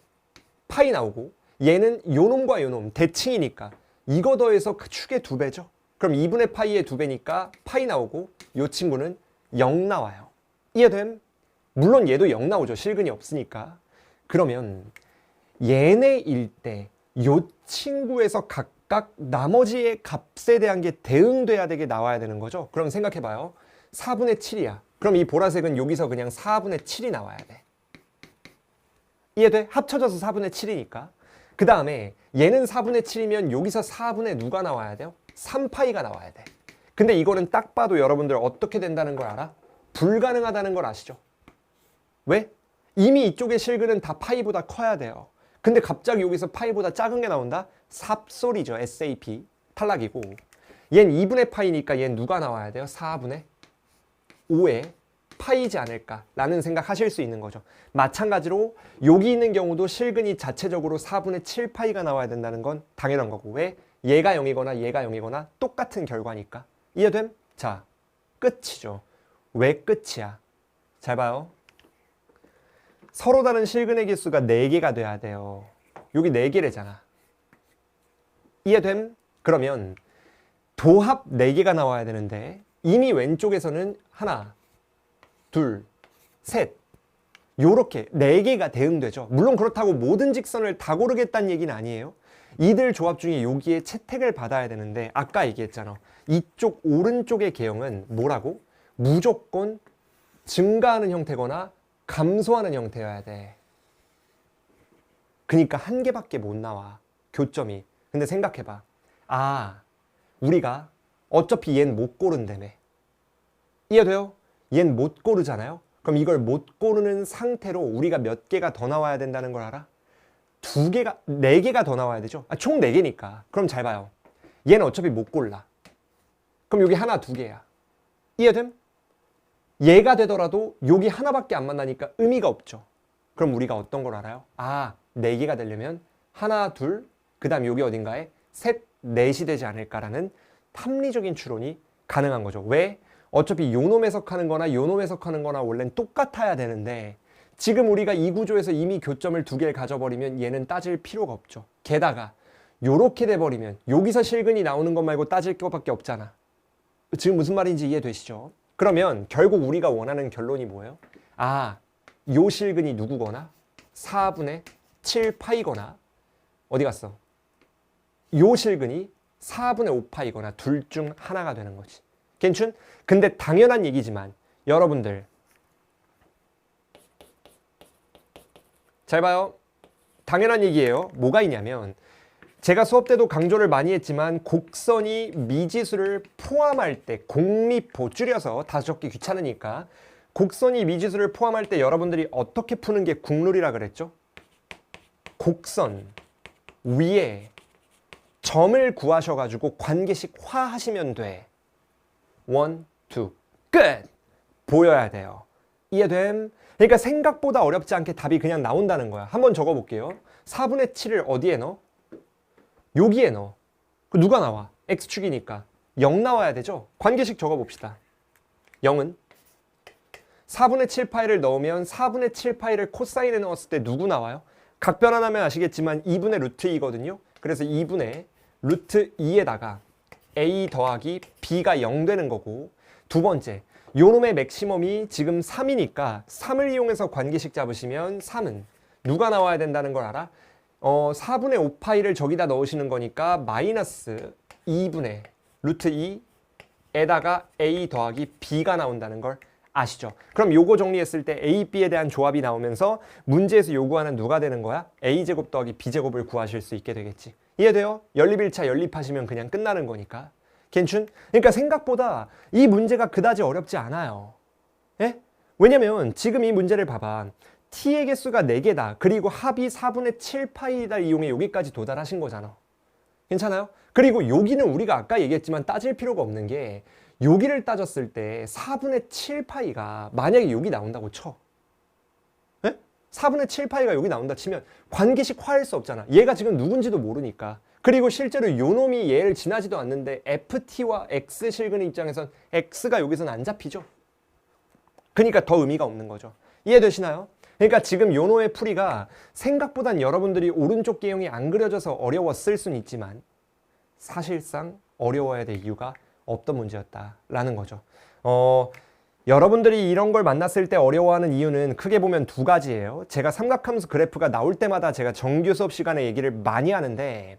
Speaker 1: 파이 나오고 얘는 요놈과 요놈 대칭이니까 이거 더해서 그 축의 2배죠. 그럼 2분의 파이의 2배니까 파이 나오고 요 친구는 0 나와요. 이해됨? 물론 얘도 0 나오죠. 실근이 없으니까. 그러면 얘네일 때 요 친구에서 각각 나머지의 값에 대한 게 대응돼야 되게 나와야 되는 거죠. 그럼 생각해봐요. 4분의 7이야. 그럼 이 보라색은 여기서 그냥 4분의 7이 나와야 돼. 이해돼? 합쳐져서 4분의 7이니까. 그 다음에 얘는 4분의 7이면 여기서 4분의 누가 나와야 돼요? 3파이가 나와야 돼. 근데 이거는 딱 봐도 여러분들 어떻게 된다는 걸 알아? 불가능하다는 걸 아시죠? 왜? 이미 이쪽의 실근은 다 파이보다 커야 돼요. 근데 갑자기 여기서 파이보다 작은 게 나온다? 삽소리죠. SAP. 탈락이고. 얜 2분의 파이니까 얜 누가 나와야 돼요? 4분의 5의 파이지 않을까라는 생각하실 수 있는 거죠. 마찬가지로 여기 있는 경우도 실근이 자체적으로 4분의 7파이가 나와야 된다는 건 당연한 거고. 왜? 얘가 0이거나 얘가 0이거나 똑같은 결과니까. 이해됨? 자, 끝이죠. 왜 끝이야? 잘 봐요. 서로 다른 실근의 개수가 4개가 돼야 돼요. 여기 4개래잖아. 이해됨? 그러면 도합 4개가 나와야 되는데 이미 왼쪽에서는 하나, 둘, 셋 요렇게 4개가 대응되죠. 물론 그렇다고 모든 직선을 다 고르겠다는 얘기는 아니에요. 이들 조합 중에 여기에 채택을 받아야 되는데 아까 얘기했잖아. 이쪽 오른쪽의 개형은 뭐라고? 무조건 증가하는 형태거나 감소하는 형태여야 돼. 그러니까 한 개밖에 못 나와. 교점이. 근데 생각해봐. 아, 우리가 어차피 얜 못 고른다며. 이해돼요? 얜 못 고르잖아요. 그럼 이걸 못 고르는 상태로 우리가 몇 개가 더 나와야 된다는 걸 알아? 2개가, 4개가 더 나와야 되죠. 총 4개니까. 그럼 잘 봐요. 얘는 어차피 못 골라. 그럼 여기 하나, 2개야. 이해됨? 얘가 되더라도 여기 하나밖에 안 만나니까 의미가 없죠. 그럼 우리가 어떤 걸 알아요? 아, 4개가 되려면 하나, 둘, 그 다음 여기 어딘가에 셋, 넷이 되지 않을까라는 합리적인 추론이 가능한 거죠. 왜? 어차피 요놈 해석하는 거나 요놈 해석하는 거나 원래는 똑같아야 되는데 지금 우리가 이 구조에서 이미 교점을 2개를 가져버리면 얘는 따질 필요가 없죠. 게다가 요렇게 돼버리면 여기서 실근이 나오는 것 말고 따질 것밖에 없잖아. 지금 무슨 말인지 이해되시죠? 그러면 결국 우리가 원하는 결론이 뭐예요? 아, 요 실근이 누구거나 4분의 7파이거나 어디 갔어? 요 실근이 4분의 5파이거나 둘 중 하나가 되는 거지. 괜춘? 근데 당연한 얘기지만 여러분들 잘 봐요. 당연한 얘기예요. 뭐가 있냐면 제가 수업 때도 강조를 많이 했지만 곡선이 미지수를 포함할 때 공미포 줄여서 다 적기 귀찮으니까 곡선이 미지수를 포함할 때 여러분들이 어떻게 푸는 게 국룰이라 그랬죠? 곡선 위에 점을 구하셔가지고 관계식화 하시면 돼. 1, 2, 끝! 보여야 돼요. 이해됨? 그러니까 생각보다 어렵지 않게 답이 그냥 나온다는 거야. 한번 적어볼게요. 4분의 7을 어디에 넣어? 여기에 넣어. 그 누가 나와? x축이니까 0 나와야 되죠? 관계식 적어봅시다. 0은 4분의 7파이를 넣으면 4분의 7파이를 코사인에 넣었을 때 누구 나와요? 각변환하면 아시겠지만 2분의 루트 2거든요. 그래서 2분의 루트 2에다가 a 더하기 b가 0 되는 거고 두 번째, 요놈의 맥시멈이 지금 3이니까 3을 이용해서 관계식 잡으시면 3은 누가 나와야 된다는 걸 알아? 4분의 5파이를 저기다 넣으시는 거니까 마이너스 2분의 루트 2에다가 a 더하기 b가 나온다는 걸 아시죠? 그럼 요거 정리했을 때 A, B에 대한 조합이 나오면서 문제에서 요구하는 누가 되는 거야? A제곱 더하기 B제곱을 구하실 수 있게 되겠지. 이해돼요? 연립 1차 연립하시면 그냥 끝나는 거니까. 괜춘? 그러니까 생각보다 이 문제가 그다지 어렵지 않아요. 예? 왜냐면 지금 이 문제를 봐봐. t의 개수가 4개다. 그리고 합이 4분의 7파이를 이용해 여기까지 도달하신 거잖아. 괜찮아요? 그리고 여기는 우리가 아까 얘기했지만 따질 필요가 없는 게 여기를 따졌을 때 4분의 7파이가 만약에 여기 나온다고 쳐. 예? 4분의 7파이가 여기 나온다 치면 관계식 화할 수 없잖아. 얘가 지금 누군지도 모르니까. 그리고 실제로 요 놈이 얘를 지나지도 않는데 ft와 x 실근의 입장에선 x가 여기서는 안 잡히죠. 그러니까 더 의미가 없는 거죠. 이해되시나요? 그러니까 지금 요노의 풀이가 생각보단 여러분들이 오른쪽 개형이 안 그려져서 어려웠을 수는 있지만 사실상 어려워야 될 이유가 없던 문제였다라는 거죠. 여러분들이 이런 걸 만났을 때 어려워하는 이유는 크게 보면 두 가지예요. 제가 삼각함수 그래프가 나올 때마다 제가 정규 수업 시간에 얘기를 많이 하는데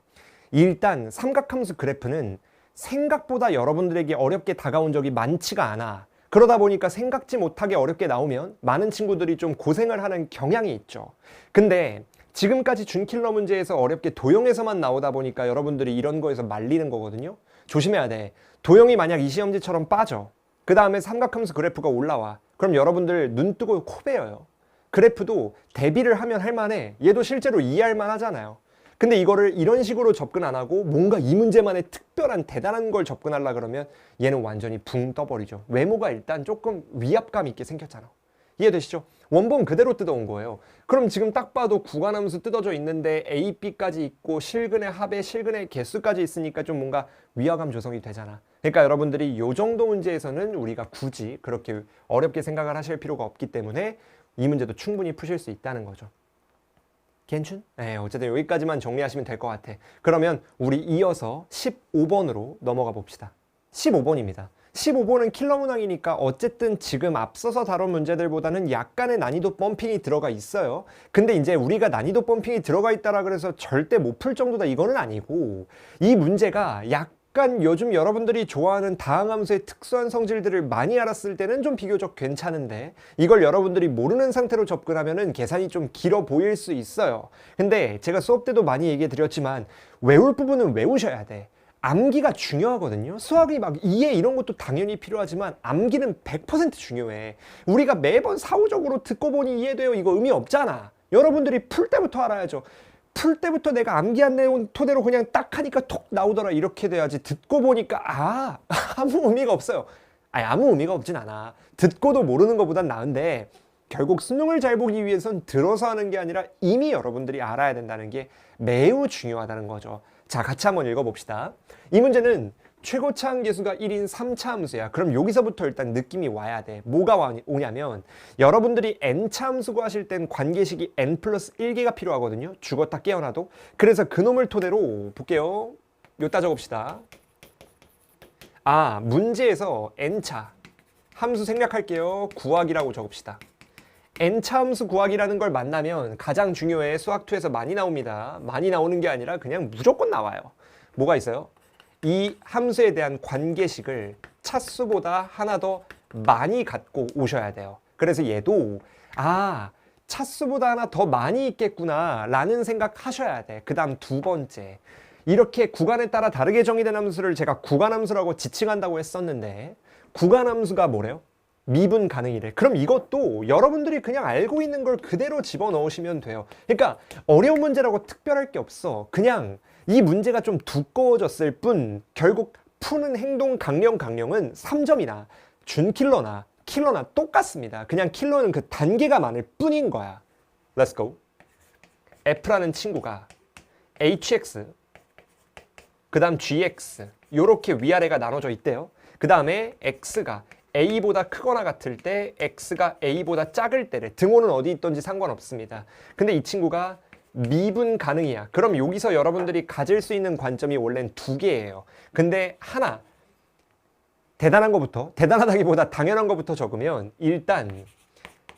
Speaker 1: 일단 삼각함수 그래프는 생각보다 여러분들에게 어렵게 다가온 적이 많지가 않아. 그러다 보니까 생각지 못하게 어렵게 나오면 많은 친구들이 좀 고생을 하는 경향이 있죠. 근데 지금까지 준킬러 문제에서 어렵게 도형에서만 나오다 보니까 여러분들이 이런 거에서 말리는 거거든요. 조심해야 돼. 도형이 만약 이 시험지처럼 빠져. 그 다음에 삼각함수 그래프가 올라와. 그럼 여러분들 눈 뜨고 코 베어요. 그래프도 대비를 하면 할만해. 얘도 실제로 이해할 만하잖아요. 근데 이거를 이런 식으로 접근 안 하고 뭔가 이 문제만의 특별한 대단한 걸 접근하려 그러면 얘는 완전히 붕 떠버리죠. 외모가 일단 조금 위압감 있게 생겼잖아. 이해되시죠? 원본 그대로 뜯어온 거예요. 그럼 지금 딱 봐도 구간함수 뜯어져 있는데 A, B까지 있고 실근의 합에 실근의 개수까지 있으니까 좀 뭔가 위화감 조성이 되잖아. 그러니까 여러분들이 요 정도 문제에서는 우리가 굳이 그렇게 어렵게 생각을 하실 필요가 없기 때문에 이 문제도 충분히 푸실 수 있다는 거죠. 괜춘? 네, 어쨌든 여기까지만 정리하시면 될 것 같아. 그러면 우리 이어서 15번으로 넘어가 봅시다. 15번입니다. 15번은 킬러 문항이니까 어쨌든 지금 앞서서 다룬 문제들보다는 약간의 난이도 펌핑이 들어가 있어요. 근데 이제 우리가 난이도 펌핑이 들어가 있다라 그래서 절대 못 풀 정도다 이거는 아니고 이 문제가 약간 요즘 여러분들이 좋아하는 다항함수의 특수한 성질들을 많이 알았을 때는 좀 비교적 괜찮은데 이걸 여러분들이 모르는 상태로 접근하면은 계산이 좀 길어 보일 수 있어요. 근데 제가 수업 때도 많이 얘기해 드렸지만 외울 부분은 외우셔야 돼. 암기가 중요하거든요. 수학이 막 이해 이런 것도 당연히 필요하지만 암기는 100% 중요해. 우리가 매번 사후적으로 듣고 보니 이해돼요. 이거 의미 없잖아. 여러분들이 풀 때부터 알아야죠. 풀 때부터 내가 암기한 내용 토대로 그냥 딱 하니까 톡 나오더라 이렇게 돼야지. 듣고 보니까 아무 의미가 없어요. 아니 아무 의미가 없진 않아. 듣고도 모르는 것보단 나은데 결국 수능을 잘 보기 위해선 들어서 하는 게 아니라 이미 여러분들이 알아야 된다는 게 매우 중요하다는 거죠. 자, 같이 한번 읽어봅시다. 이 문제는 최고차 함계수가 1인 3차 함수야. 그럼 여기서부터 일단 느낌이 와야 돼. 뭐가 오냐면 여러분들이 n차 함수 구하실 땐 관계식이 n 플러스 1개가 필요하거든요. 죽었다 깨어나도. 그래서 그놈을 토대로 볼게요. 요따 적읍시다. 문제에서 n차 함수 생략할게요. 구하기라고 적읍시다. n차 함수 구하기라는 걸 만나면 가장 중요해. 수학2에서 많이 나옵니다. 많이 나오는 게 아니라 그냥 무조건 나와요. 뭐가 있어요? 이 함수에 대한 관계식을 차수보다 하나 더 많이 갖고 오셔야 돼요. 그래서 얘도 차수보다 하나 더 많이 있겠구나 라는 생각 하셔야 돼. 그 다음 두 번째, 이렇게 구간에 따라 다르게 정의된 함수를 제가 구간함수라고 지칭한다고 했었는데 구간함수가 뭐래요? 미분 가능이래. 그럼 이것도 여러분들이 그냥 알고 있는 걸 그대로 집어넣으시면 돼요. 그러니까 어려운 문제라고 특별할 게 없어. 그냥 이 문제가 좀 두꺼워졌을 뿐 결국 푸는 행동 강령은 3점이나 준킬러나 킬러나 똑같습니다. 그냥 킬러는 그 단계가 많을 뿐인 거야. Let's go. F라는 친구가 HX 그 다음 GX 요렇게 위아래가 나눠져 있대요. 그 다음에 X가 A보다 크거나 같을 때 X가 A보다 작을 때래. 등호는 어디 있던지 상관없습니다. 근데 이 친구가 미분 가능이야. 그럼 여기서 여러분들이 가질 수 있는 관점이 원래는 두 개예요. 근데 하나, 대단한 것부터, 대단하다기보다 당연한 것부터 적으면 일단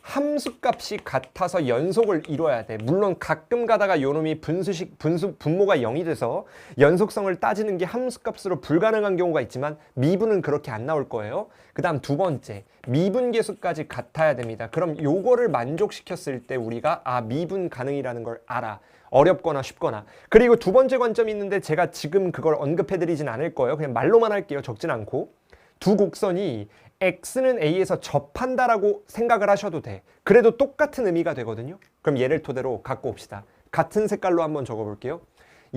Speaker 1: 함수값이 같아서 연속을 이뤄야 돼. 물론 가끔 가다가 요놈이 분모가 0이 돼서 연속성을 따지는 게 함수값으로 불가능한 경우가 있지만 미분은 그렇게 안 나올 거예요. 그 다음 두 번째, 미분계수까지 같아야 됩니다. 그럼 요거를 만족시켰을 때 우리가 미분 가능이라는 걸 알아. 어렵거나 쉽거나. 그리고 두 번째 관점이 있는데 제가 지금 그걸 언급해드리진 않을 거예요. 그냥 말로만 할게요. 적진 않고. 두 곡선이 x는 a에서 접한다라고 생각을 하셔도 돼. 그래도 똑같은 의미가 되거든요. 그럼 얘를 토대로 갖고 옵시다. 같은 색깔로 한번 적어볼게요.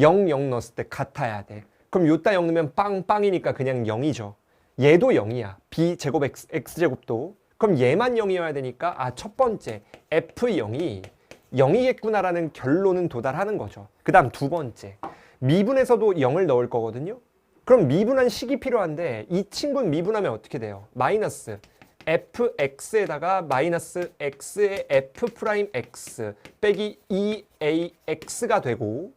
Speaker 1: 0, 0 넣었을 때 같아야 돼. 그럼 요따 0 넣으면 빵이니까 그냥 0이죠. 얘도 0이야. b제곱 x제곱도. 그럼 얘만 0이어야 되니까 첫 번째 f0이 0이겠구나라는 결론은 도달하는 거죠. 그 다음 두 번째, 미분에서도 0을 넣을 거거든요. 그럼 미분한 식이 필요한데 이 친구는 미분하면 어떻게 돼요? 마이너스 fx에다가 마이너스 x의 f'x 빼기 2ax가 되고,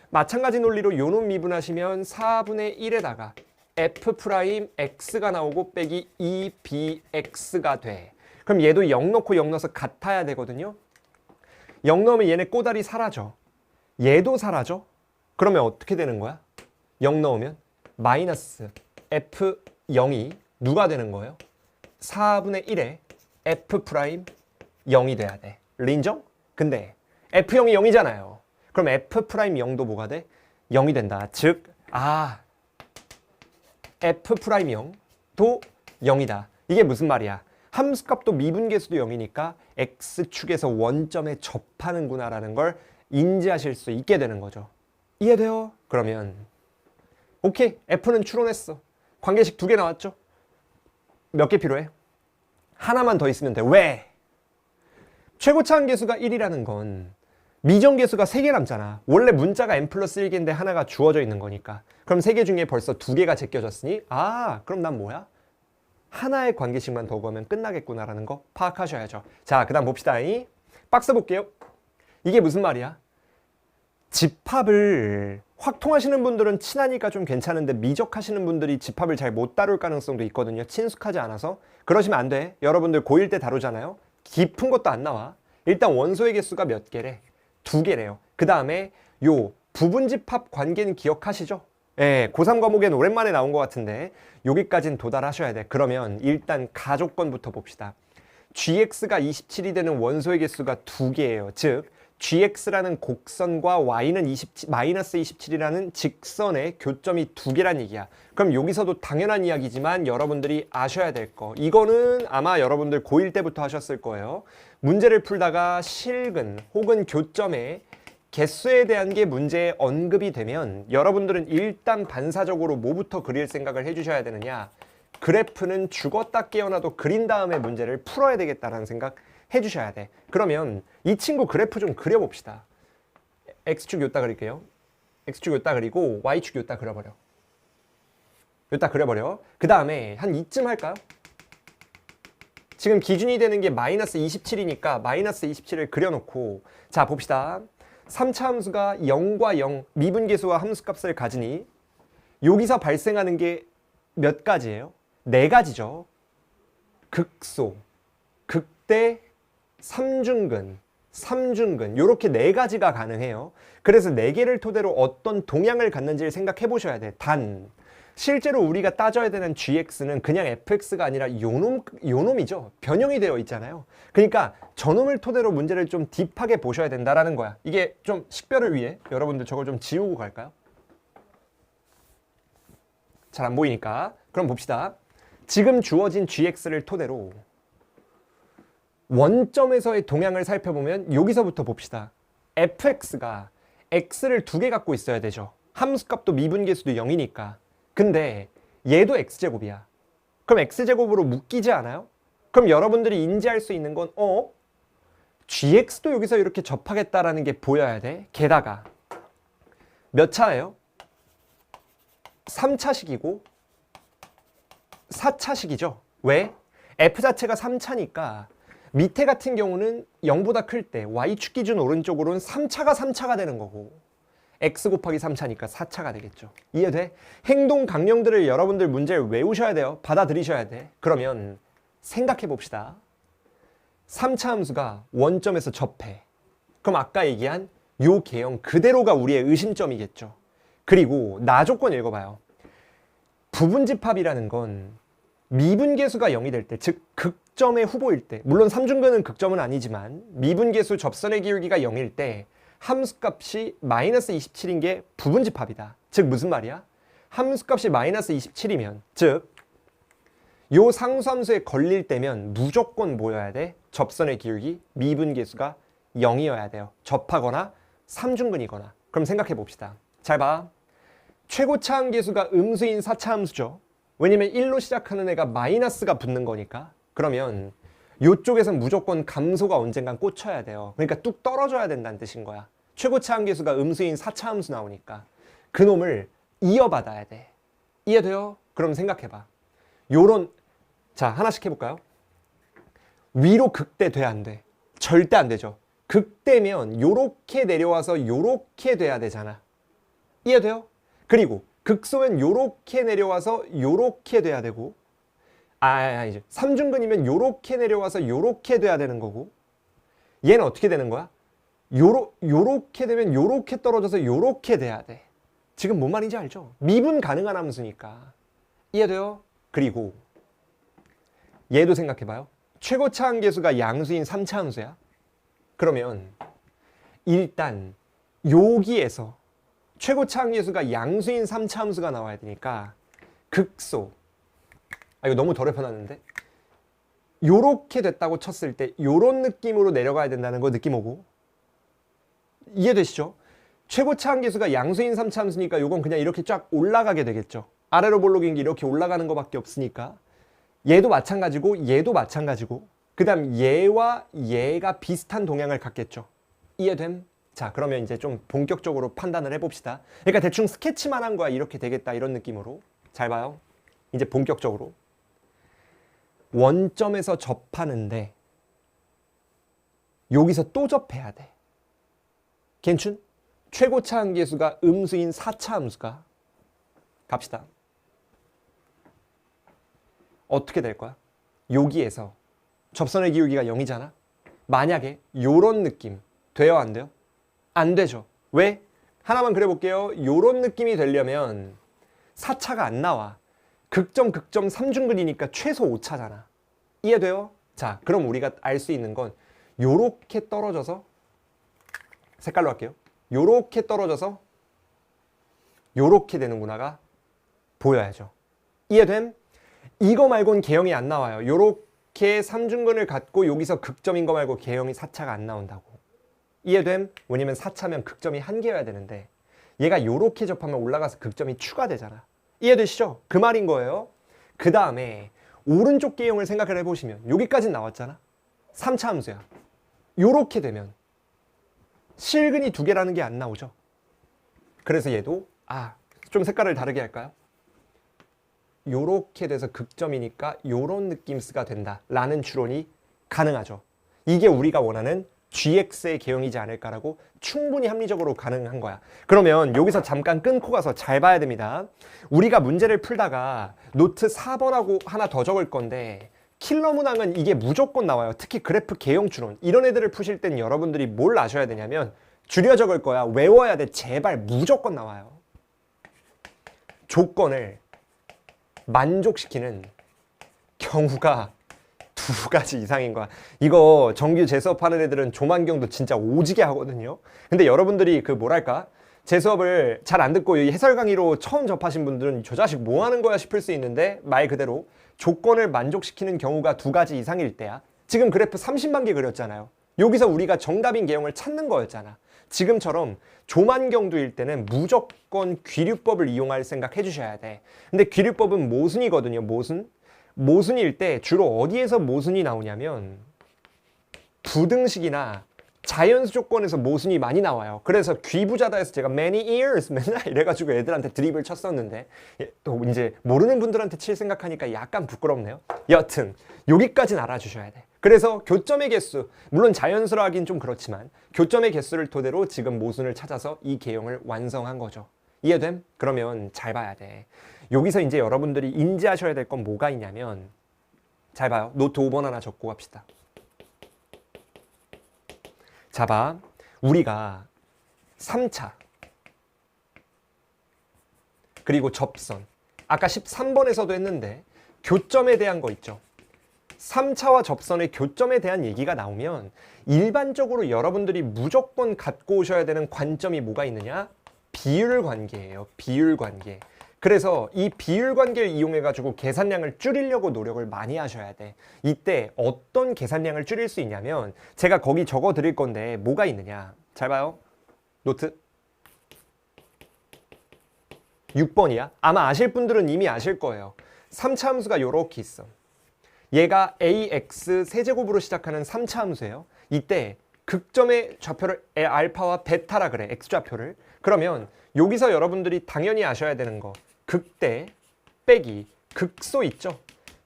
Speaker 1: 마찬가지 논리로 요놈 미분하시면 4분의 1에다가 f'x가 나오고 빼기 2bx가 돼. 그럼 얘도 0 넣고 0 넣어서 같아야 되거든요. 0 넣으면 얘네 꼬다리 사라져. 얘도 사라져. 그러면 어떻게 되는 거야? 0 넣으면 마이너스 f0이 누가 되는 거예요? 4분의 1에 f'0이 돼야 돼. 인정? 근데 f0이 0이잖아요. 그럼 f'0도 뭐가 돼? 0이 된다. 즉 f'0도 0이다. 이게 무슨 말이야? 함수값도 미분계수도 0이니까 x축에서 원점에 접하는구나 라는 걸 인지하실 수 있게 되는 거죠. 이해돼요? 그러면 오케이, f는 추론했어. 관계식 2개 나왔죠? 몇 개 필요해? 하나만 더 있으면 돼. 왜? 최고차 함계수가 1이라는 건 미정계수가 3개 남잖아. 원래 문자가 n 플러스 1개인데 하나가 주어져 있는 거니까. 그럼 3개 중에 벌써 2개가 제껴졌으니 그럼 난 뭐야? 하나의 관계식만 더 구하면 끝나겠구나라는 거 파악하셔야죠. 자, 그 다음 봅시다. 박스 볼게요. 이게 무슨 말이야? 집합을 확통하시는 분들은 친하니까 좀 괜찮은데 미적하시는 분들이 집합을 잘 못 다룰 가능성도 있거든요. 친숙하지 않아서. 그러시면 안 돼. 여러분들 고1 때 다루잖아요. 깊은 것도 안 나와. 일단 원소의 개수가 몇 개래? 2개래요. 그 다음에 요 부분집합 관계는 기억하시죠? 예, 고3 과목엔 오랜만에 나온 것 같은데 여기까지는 도달하셔야 돼. 그러면 일단 가족권부터 봅시다. gx가 27이 되는 원소의 개수가 2개예요. 즉 gx라는 곡선과 y는 마이너스 27이라는 직선의 교점이 2개란 얘기야. 그럼 여기서도 당연한 이야기지만 여러분들이 아셔야 될 거, 이거는 아마 여러분들 고1 때부터 하셨을 거예요. 문제를 풀다가 실근 혹은 교점의 개수에 대한 게 문제에 언급이 되면 여러분들은 일단 반사적으로 뭐부터 그릴 생각을 해주셔야 되느냐, 그래프는 죽었다 깨어나도 그린 다음에 문제를 풀어야 되겠다라는 생각 해주셔야 돼. 그러면 이 친구 그래프 좀 그려봅시다. x축 요따 그릴게요. x축 요따 그리고 y축 요따 그려버려. 요따 그려버려. 그 다음에 한 이쯤 할까요? 지금 기준이 되는 게 마이너스 27이니까 마이너스 27을 그려놓고, 자 봅시다. 3차 함수가 0과 0 미분계수와 함수값을 가지니 여기서 발생하는 게 몇 가지예요? 4가지죠. 극소, 극대, 삼중근, 삼중근, 요렇게 4가지가 가능해요. 그래서 4개를 토대로 어떤 동향을 갖는지를 생각해 보셔야 돼. 단 실제로 우리가 따져야 되는 gx는 그냥 fx가 아니라 요놈이죠. 변형이 되어 있잖아요. 그러니까 저놈을 토대로 문제를 좀 딥하게 보셔야 된다라는 거야. 이게 좀 식별을 위해 여러분들 저걸 좀 지우고 갈까요? 잘 안 보이니까. 그럼 봅시다. 지금 주어진 gx를 토대로 원점에서의 동향을 살펴보면 여기서부터 봅시다. fx가 x를 2개 갖고 있어야 되죠. 함수값도 미분계수도 0이니까. 근데 얘도 x제곱이야. 그럼 x제곱으로 묶이지 않아요? 그럼 여러분들이 인지할 수 있는 건 gx도 여기서 이렇게 접하겠다라는 게 보여야 돼. 게다가 몇 차예요? 3차식이고 4차식이죠. 왜? f 자체가 3차니까 밑에 같은 경우는 0보다 클 때 y축 기준 오른쪽으로는 3차가 되는 거고, x 곱하기 3차니까 4차가 되겠죠. 이해돼? 행동 강령들을 여러분들 문제를 외우셔야 돼요. 받아들이셔야 돼. 그러면 생각해 봅시다. 3차 함수가 원점에서 접해. 그럼 아까 얘기한 요 개형 그대로가 우리의 의심점이겠죠. 그리고 나 조건 읽어봐요. 부분집합이라는 건 미분계수가 0이 될 때, 즉 극점의 후보일 때, 물론 삼중근은 극점은 아니지만 미분계수 접선의 기울기가 0일 때 함수값이 마이너스 27인 게 부분집합이다. 즉 무슨 말이야? 함수값이 마이너스 27이면, 즉 요 상수함수에 걸릴 때면 무조건 뭐여야 돼? 접선의 기울기 미분계수가 0이어야 돼요. 접하거나 삼중근이거나. 그럼 생각해 봅시다. 잘 봐. 최고차함계수가 음수인 4차 함수죠. 왜냐면 1로 시작하는 애가 마이너스가 붙는 거니까. 그러면 요쪽에선 무조건 감소가 언젠간 꽂혀야 돼요. 그러니까 뚝 떨어져야 된다는 뜻인 거야. 최고차함계수가 음수인 4차 함수 나오니까 그 놈을 이어받아야 돼. 이해돼요? 그럼 생각해봐. 요런, 자 하나씩 해볼까요? 위로 극대 돼 안 돼? 절대 안 되죠. 극대면 요렇게 내려와서 요렇게 돼야 되잖아. 이해돼요? 그리고 극소면 요렇게 내려와서 요렇게 돼야 되고, 이제 삼중근이면 요렇게 내려와서 요렇게 돼야 되는 거고, 얘는 어떻게 되는 거야? 요렇게 되면 요렇게 떨어져서 요렇게 돼야 돼. 지금 뭔 말인지 알죠? 미분 가능한 함수니까. 이해돼요? 그리고 얘도 생각해봐요. 최고차함계수가 양수인 3차 함수야. 그러면 일단 여기에서 최고차함계수가 양수인 3차 함수가 나와야 되니까 극소, 이거 너무 덜 해놨는데, 요렇게 됐다고 쳤을 때 요런 느낌으로 내려가야 된다는 거 느낌 오고, 이해되시죠? 최고차함계수가 양수인 3차 함수니까 요건 그냥 이렇게 쫙 올라가게 되겠죠. 아래로 볼록인 게 이렇게 올라가는 거밖에 없으니까 얘도 마찬가지고 얘도 마찬가지고, 그 다음 얘와 얘가 비슷한 동향을 갖겠죠. 이해됨? 자, 그러면 이제 좀 본격적으로 판단을 해봅시다. 그러니까 대충 스케치만 한 거야. 이렇게 되겠다 이런 느낌으로. 잘 봐요. 이제 본격적으로 원점에서 접하는데 여기서 또 접해야 돼. 괜춘? 최고차함계수가 음수인 4차 함수가, 갑시다. 어떻게 될 거야? 여기에서 접선의 기울기가 0이잖아. 만약에 요런 느낌 돼요, 안 돼요? 안 되죠. 왜? 하나만 그려볼게요. 요런 느낌이 되려면 4차가 안 나와. 극점 극점 삼중근이니까 최소 5차잖아. 이해돼요? 자, 그럼 우리가 알 수 있는 건 요렇게 떨어져서, 색깔로 할게요. 요렇게 떨어져서 요렇게 되는구나가 보여야죠. 이해됨? 이거 말고는 개형이 안 나와요. 요렇게 삼중근을 갖고 여기서 극점인 거 말고 개형이 4차가 안 나온다고. 이해됨? 왜냐면 4차면 극점이 한 개여야 되는데 얘가 요렇게 접하면 올라가서 극점이 추가되잖아. 이해되시죠? 그 말인 거예요. 그 다음에 오른쪽 개형을 생각을 해보시면 여기까지 나왔잖아. 3차 함수야. 요렇게 되면 실근이 2개라는 게 안 나오죠. 그래서 얘도 좀 색깔을 다르게 할까요? 요렇게 돼서 극점이니까 요런 느낌스가 된다 라는 추론이 가능하죠. 이게 우리가 원하는 GX의 개형이지 않을까라고 충분히 합리적으로 가능한 거야. 그러면 여기서 잠깐 끊고 가서 잘 봐야 됩니다. 우리가 문제를 풀다가 노트 4번하고 하나 더 적을 건데 킬러 문항은 이게 무조건 나와요. 특히 그래프 개형 추론 이런 애들을 푸실 땐 여러분들이 뭘 아셔야 되냐면 줄여 적을 거야. 외워야 돼. 제발 무조건 나와요. 조건을 만족시키는 경우가 2가지 이상인 거야. 이거 정규 재수업하는 애들은 조만경도 진짜 오지게 하거든요. 근데 여러분들이 그 뭐랄까 제 수업을 잘 안 듣고 해설 강의로 처음 접하신 분들은 저 자식 뭐 하는 거야 싶을 수 있는데 말 그대로 조건을 만족시키는 경우가 2가지 이상일 때야. 지금 그래프 30만 개 그렸잖아요. 여기서 우리가 정답인 개형을 찾는 거였잖아. 지금처럼 조만경도일 때는 무조건 귀류법을 이용할 생각 해주셔야 돼. 근데 귀류법은 모순이거든요. 모순일 때 주로 어디에서 모순이 나오냐면 부등식이나 자연수 조건에서 모순이 많이 나와요. 그래서 귀부자다에서 제가 many years 맨날 이래가지고 애들한테 드립을 쳤었는데 또 이제 모르는 분들한테 칠 생각하니까 약간 부끄럽네요. 여튼 여기까지는 알아주셔야 돼. 그래서 교점의 개수, 물론 자연수로 하긴 좀 그렇지만 교점의 개수를 토대로 지금 모순을 찾아서 이 개형을 완성한 거죠. 이해됨? 그러면 잘 봐야 돼. 여기서 이제 여러분들이 인지하셔야 될 건 뭐가 있냐면 잘 봐요. 노트 5번 하나 적고 갑시다. 자, 봐. 우리가 3차 그리고 접선 아까 13번에서도 했는데 교점에 대한 거 있죠. 3차와 접선의 교점에 대한 얘기가 나오면 일반적으로 여러분들이 무조건 갖고 오셔야 되는 관점이 뭐가 있느냐? 비율 관계예요. 비율 관계. 그래서 이 비율 관계를 이용해 가지고 계산량을 줄이려고 노력을 많이 하셔야 돼. 이때 어떤 계산량을 줄일 수 있냐면 제가 거기 적어 드릴 건데 뭐가 있느냐? 잘 봐요. 노트 6번이야. 아마 아실 분들은 이미 아실 거예요. 3차 함수가 요렇게 있어. 얘가 ax 세제곱으로 시작하는 3차 함수예요. 이때 극점의 좌표를 알파와 베타라 그래. x좌표를. 그러면 여기서 여러분들이 당연히 아셔야 되는 거. 극대 빼기 극소 있죠.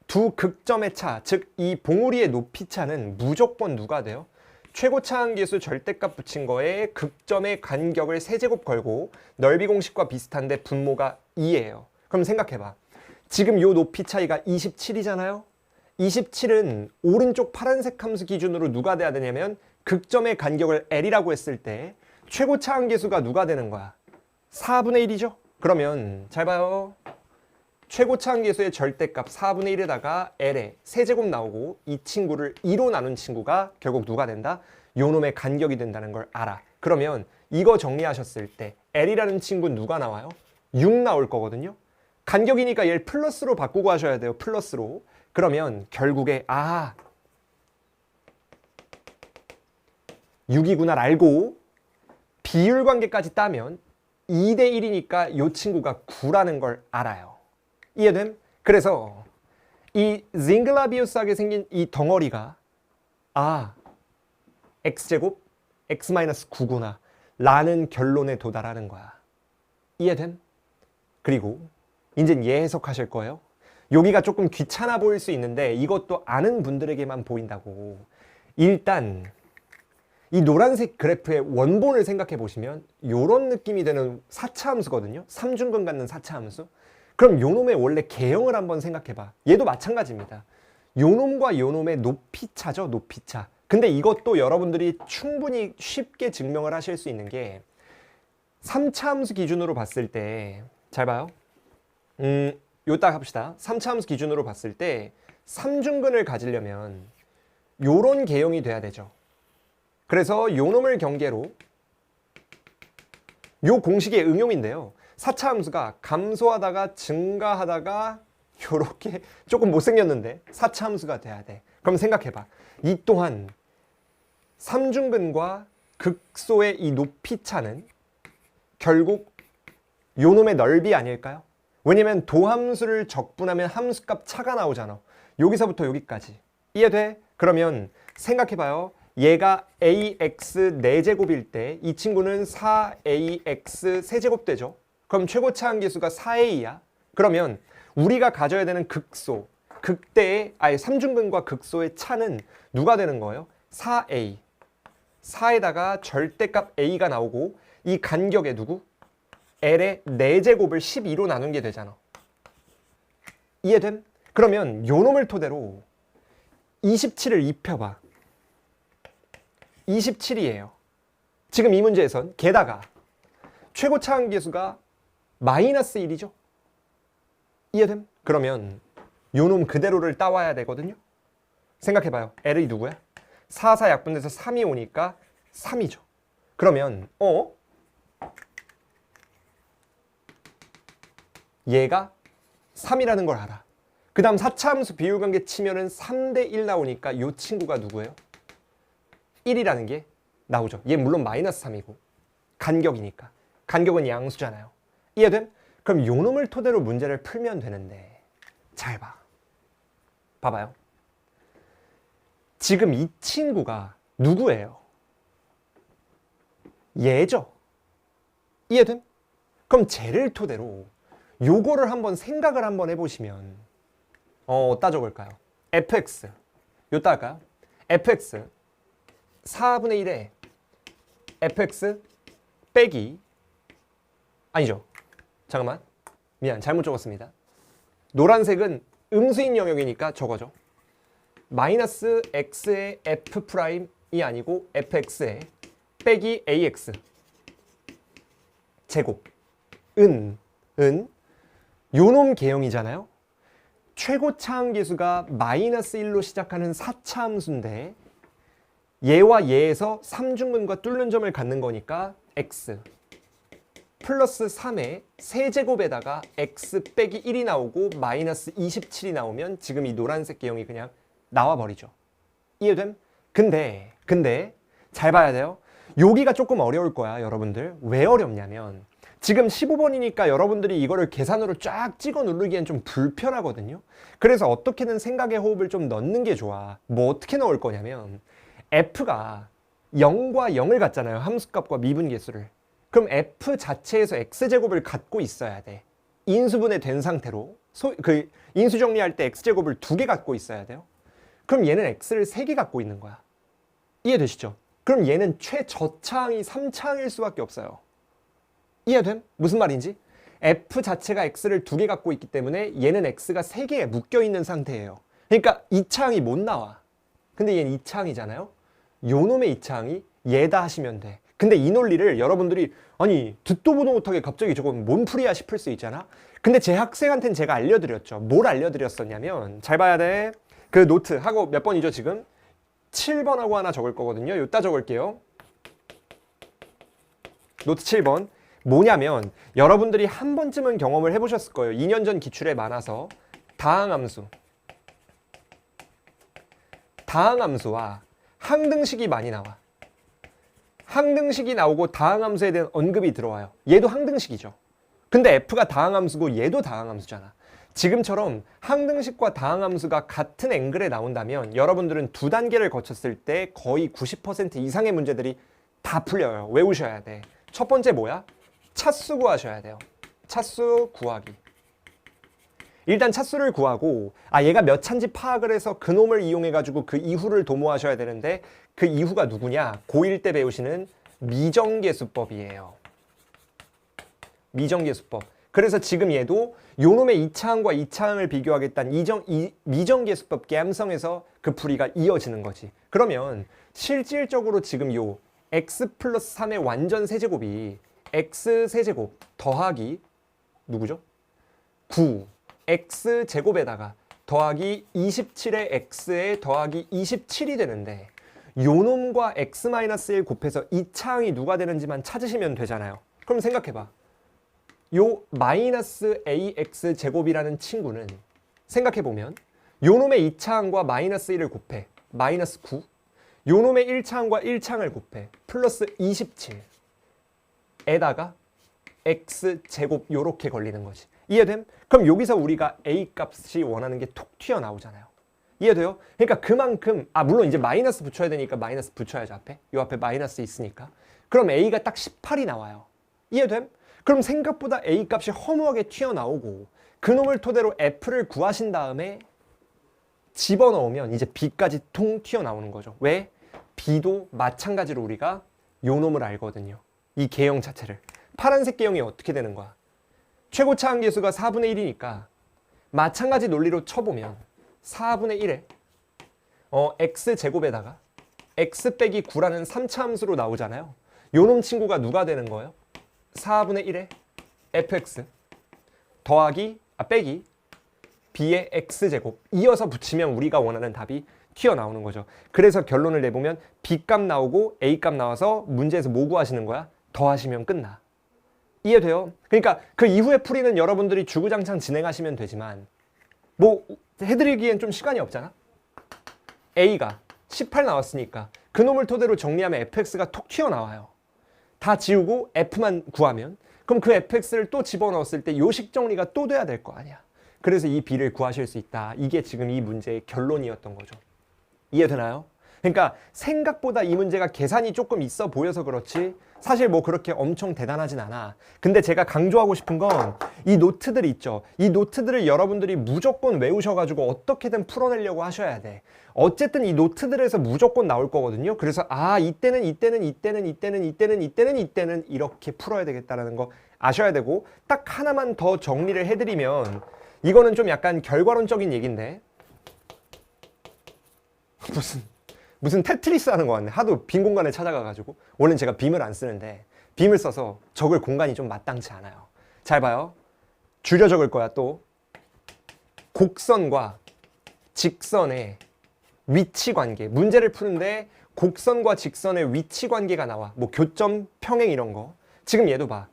Speaker 1: 두 극점의 차, 즉 이 봉우리의 높이 차는 무조건 누가 돼요? 최고차 함계수 절대값 붙인 거에 극점의 간격을 세제곱 걸고 넓이 공식과 비슷한데 분모가 2예요. 그럼 생각해봐. 지금 요 높이 차이가 27이잖아요. 27은 오른쪽 파란색 함수 기준으로 누가 돼야 되냐면 극점의 간격을 L이라고 했을 때 최고차 함계수가 누가 되는 거야? 4분의 1이죠. 그러면 잘 봐요. 최고차 함계수의 절대값 4분의 1에다가 L에 세제곱 나오고 이 친구를 2로 나눈 친구가 결국 누가 된다? 요놈의 간격이 된다는 걸 알아. 그러면 이거 정리하셨을 때 L이라는 친구는 누가 나와요? 6 나올 거거든요. 간격이니까 얘를 플러스로 바꾸고 하셔야 돼요. 플러스로. 그러면 결국에 6이구나 알고 비율 관계까지 따면 2대 1이니까 이 친구가 9라는 걸 알아요. 이해됨? 그래서 이 징글라비우스하게 생긴 이 덩어리가 x제곱 x-9구나 라는 결론에 도달하는 거야. 이해됨? 그리고 이젠 얘 해석하실 거예요. 여기가 조금 귀찮아 보일 수 있는데 이것도 아는 분들에게만 보인다고. 일단 이 노란색 그래프의 원본을 생각해 보시면 이런 느낌이 되는 4차 함수거든요. 3중근 갖는 4차 함수. 그럼 요놈의 원래 개형을 한번 생각해 봐. 얘도 마찬가지입니다. 요놈과 요놈의 높이차죠. 높이차. 근데 이것도 여러분들이 충분히 쉽게 증명을 하실 수 있는 게 3차 함수 기준으로 봤을 때 잘 봐요. 요딱 합시다. 3차 함수 기준으로 봤을 때 3중근을 가지려면 요런 개형이 돼야 되죠. 그래서 요놈을 경계로 요 공식의 응용인데요. 4차 함수가 감소하다가 증가하다가 요렇게 조금 못생겼는데 4차 함수가 돼야 돼. 그럼 생각해봐. 이 또한 3중근과 극소의 이 높이차는 결국 요놈의 넓이 아닐까요? 왜냐면 도함수를 적분하면 함수값 차가 나오잖아. 여기서부터 여기까지. 이해돼? 그러면 생각해봐요. 얘가 ax 4제곱일 때 이 친구는 4ax 세제곱 되죠. 그럼 최고차 함계수가 4a야. 그러면 우리가 가져야 되는 극소, 극대의 3중근과 극소의 차는 누가 되는 거예요? 4a. 4에다가 절대값 a가 나오고 이 간격에 누구? l의 4제곱을 12로 나눈 게 되잖아. 이해됨? 그러면 요놈을 토대로 27을 입혀봐. 27이에요. 지금 이 문제에선 게다가 최고차 함계수가 마이너스 1이죠. 이해됨? 그러면 요놈 그대로를 따와야 되거든요. 생각해봐요. L이 누구야? 4, 4 약분돼서 3이 오니까 3이죠. 그러면 얘가 3이라는 걸 알아. 그 다음 4차 함수 비율관계 치면은 3대 1 나오니까 이 친구가 누구예요? 1이라는 게 나오죠. 얘 물론 마이너스 3이고 간격이니까. 간격은 양수잖아요. 이해됨? 그럼 요 놈을 토대로 문제를 풀면 되는데 잘 봐. 봐봐요. 지금 이 친구가 누구예요? 얘죠. 이해됨? 그럼 쟤를 토대로 요거를 한번 생각을 한번 해보시면 어디다 적을까요? fx 요따 할까요? fx 4분의 1에 fx 빼기 아니죠. 잠깐만. 미안. 잘못 적었습니다. 노란색은 음수인 영역이니까 적어줘. 마이너스 x의 f'이 아니고 fx의 빼기 ax 제곱 은 요놈 개형이잖아요. 최고 차항계수가 마이너스 1로 시작하는 4차 함수인데 얘와 얘에서 삼중근과 뚫는 점을 갖는 거니까 x 플러스 3의 세제곱에다가 x 빼기 1이 나오고 마이너스 27이 나오면 지금 이 노란색 개형이 그냥 나와버리죠. 이해됨? 근데 잘 봐야 돼요. 여기가 조금 어려울 거야, 여러분들. 왜 어렵냐면 지금 15번이니까 여러분들이 이거를 계산으로 쫙 찍어 누르기엔 좀 불편하거든요. 그래서 어떻게든 생각의 호흡을 좀 넣는 게 좋아. 뭐 어떻게 넣을 거냐면 f가 0과 0을 갖잖아요. 함수값과 미분계수를. 그럼 f 자체에서 x제곱을 갖고 있어야 돼. 인수분해 된 상태로. 인수 정리할 때 x제곱을 2개 갖고 있어야 돼요. 그럼 얘는 x를 3개 갖고 있는 거야. 이해되시죠? 그럼 얘는 최저차항이 3차항일 수밖에 없어요. 이해됨? 무슨 말인지? f 자체가 x를 2개 갖고 있기 때문에 얘는 x가 3개에 묶여있는 상태예요. 그러니까 2차항이 못 나와. 근데 얘는 2차항이잖아요. 요놈의 2차항이 얘다 하시면 돼. 근데 이 논리를 여러분들이 아니 듣도 보도 못하게 갑자기 저거 뭔 풀이야 싶을 수 있잖아. 근데 제 학생한테는 제가 알려드렸죠. 뭘 알려드렸었냐면 잘 봐야 돼. 그 노트 하고 몇 번이죠 지금? 7번하고 하나 적을 거거든요. 요따 적을게요. 노트 7번. 뭐냐면 여러분들이 한 번쯤은 경험을 해보셨을 거예요. 2년 전 기출에 많아서 다항함수와 항등식이 많이 나와. 항등식이 나오고 다항함수에 대한 언급이 들어와요. 얘도 항등식이죠. 근데 f가 다항함수고 얘도 다항함수잖아. 지금처럼 항등식과 다항함수가 같은 앵글에 나온다면 여러분들은 두 단계를 거쳤을 때 거의 90% 이상의 문제들이 다 풀려요. 외우셔야 돼. 첫 번째 뭐야? 차수 구하셔야 돼요. 차수 구하기. 일단 차수를 구하고 얘가 몇 차인지 파악을 해서 그놈을 이용해가지고 그 이후를 도모하셔야 되는데 그 이후가 누구냐? 고1 때 배우시는 미정계수법이에요. 미정계수법. 그래서 지금 얘도 요놈의 2차항과 2차항을 비교하겠다는 미정계수법 갬성에서 그 풀이가 이어지는 거지. 그러면 실질적으로 지금 요 x 플러스 3의 완전 세제곱이 x 세제곱 더하기 누구죠? 9 x 제곱에다가 더하기 27의 x에 더하기 27이 되는데 요놈과 x-1 곱해서 2차항이 누가 되는지만 찾으시면 되잖아요. 그럼 생각해봐. 요 마이너스 ax 제곱이라는 친구는 생각해보면 요놈의 2차항과 마이너스 1을 곱해 마이너스 9 요놈의 1차항과 1차항을 곱해 플러스 27에다가 x제곱 요렇게 걸리는 거지. 이해됨? 그럼 여기서 우리가 a 값이 원하는 게 톡 튀어나오잖아요. 이해돼요? 그러니까 그만큼 물론 이제 마이너스 붙여야 되니까 마이너스 붙여야죠. 앞에. 요 앞에 마이너스 있으니까. 그럼 a가 딱 18이 나와요. 이해됨? 그럼 생각보다 a 값이 허무하게 튀어나오고 그놈을 토대로 f를 구하신 다음에 집어넣으면 이제 b까지 통 튀어나오는 거죠. 왜? b도 마찬가지로 우리가 요 놈을 알거든요. 이 개형 자체를. 파란색 개형이 어떻게 되는 거야? 최고차항계수가 4분의 1이니까 마찬가지 논리로 쳐보면 4분의 1에 x제곱에다가 x 빼기 9라는 3차 함수로 나오잖아요. 요놈 친구가 누가 되는 거예요? 4분의 1에 fx 더하기 빼기 b의 x제곱 이어서 붙이면 우리가 원하는 답이 튀어나오는 거죠. 그래서 결론을 내보면 b값 나오고 a값 나와서 문제에서 뭐 구하시는 거야? 더하시면 끝나. 이해돼요? 그러니까 그 이후의 풀이는 여러분들이 주구장창 진행하시면 되지만 뭐 해드리기엔 좀 시간이 없잖아. a가 18 나왔으니까 그놈을 토대로 정리하면 fx가 톡 튀어나와요. 다 지우고 f만 구하면 그럼 그 fx를 또 집어넣었을 때 요식 정리가 또 돼야 될 거 아니야. 그래서 이 b를 구하실 수 있다. 이게 지금 이 문제의 결론이었던 거죠. 이해되나요? 그러니까 생각보다 이 문제가 계산이 조금 있어 보여서 그렇지 사실 뭐 그렇게 엄청 대단하진 않아. 근데 제가 강조하고 싶은 건 이 노트들 있죠. 이 노트들을 여러분들이 무조건 외우셔가지고 어떻게든 풀어내려고 하셔야 돼. 어쨌든 이 노트들에서 무조건 나올 거거든요. 그래서 이때는 이렇게 풀어야 되겠다라는 거 아셔야 되고 딱 하나만 더 정리를 해드리면 이거는 좀 약간 결과론적인 얘기인데 무슨 테트리스 하는 것 같네. 하도 빈 공간에 찾아가가지고. 원래는 제가 빔을 안 쓰는데 빔을 써서 적을 공간이 좀 마땅치 않아요. 잘 봐요. 줄여 적을 거야 또. 곡선과 직선의 위치 관계. 문제를 푸는데 곡선과 직선의 위치 관계가 나와. 뭐 교점, 평행 이런 거. 지금 얘도 봐.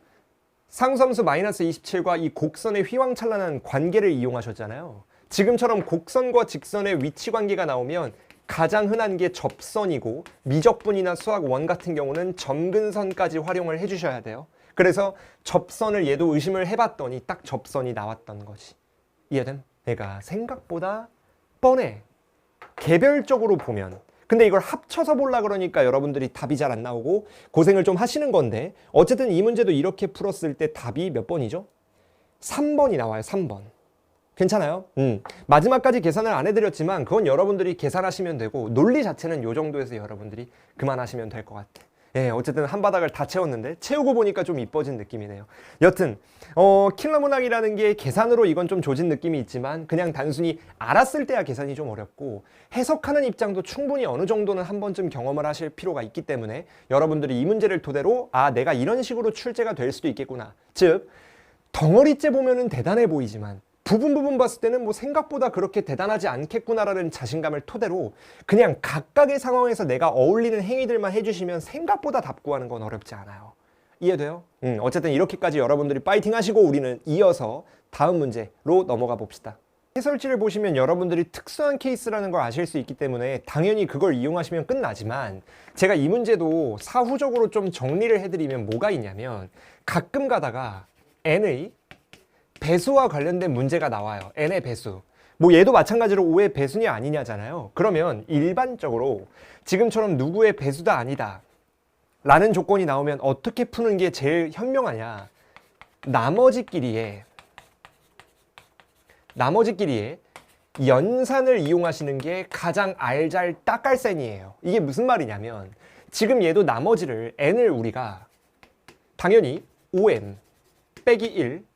Speaker 1: 상수함수 마이너스 27과 이 곡선의 휘황찬란한 관계를 이용하셨잖아요. 지금처럼 곡선과 직선의 위치 관계가 나오면 가장 흔한 게 접선이고 미적분이나 수학 원 같은 경우는 점근선까지 활용을 해주셔야 돼요. 그래서 접선을 얘도 의심을 해봤더니 딱 접선이 나왔던 거지. 이해됨? 얘가 생각보다 뻔해. 개별적으로 보면. 근데 이걸 합쳐서 보려 그러니까 여러분들이 답이 잘 안 나오고 고생을 좀 하시는 건데 어쨌든 이 문제도 이렇게 풀었을 때 답이 몇 번이죠? 3번이 나와요. 3번. 괜찮아요? 마지막까지 계산을 안 해드렸지만 그건 여러분들이 계산하시면 되고 논리 자체는 이 정도에서 여러분들이 그만하시면 될 것 같아. 예, 어쨌든 한 바닥을 다 채웠는데 채우고 보니까 좀 이뻐진 느낌이네요. 여튼 킬러 문항이라는 게 계산으로 이건 좀 조진 느낌이 있지만 그냥 단순히 알았을 때야 계산이 좀 어렵고 해석하는 입장도 충분히 어느 정도는 한 번쯤 경험을 하실 필요가 있기 때문에 여러분들이 이 문제를 토대로 아 내가 이런 식으로 출제가 될 수도 있겠구나. 즉 덩어리째 보면은 대단해 보이지만 부분 봤을 때는 뭐 생각보다 그렇게 대단하지 않겠구나라는 자신감을 토대로 그냥 각각의 상황에서 내가 어울리는 행위들만 해주시면 생각보다 답 구하는 건 어렵지 않아요. 이해돼요? 어쨌든 이렇게까지 여러분들이 파이팅 하시고 우리는 이어서 다음 문제로 넘어가 봅시다. 해설지를 보시면 여러분들이 특수한 케이스라는 걸 아실 수 있기 때문에 당연히 그걸 이용하시면 끝나지만 제가 이 문제도 사후적으로 좀 정리를 해드리면 뭐가 있냐면 가끔 가다가 n의 배수와 관련된 문제가 나와요. n의 배수. 뭐 얘도 마찬가지로 5의 배수냐 아니냐잖아요. 그러면 일반적으로 지금처럼 누구의 배수다 아니다 라는 조건이 나오면 어떻게 푸는 게 제일 현명하냐. 나머지끼리의 연산을 이용하시는 게 가장 알잘딱깔센이에요. 이게 무슨 말이냐면 지금 얘도 나머지를 n을 우리가 당연히 5m 빼기 1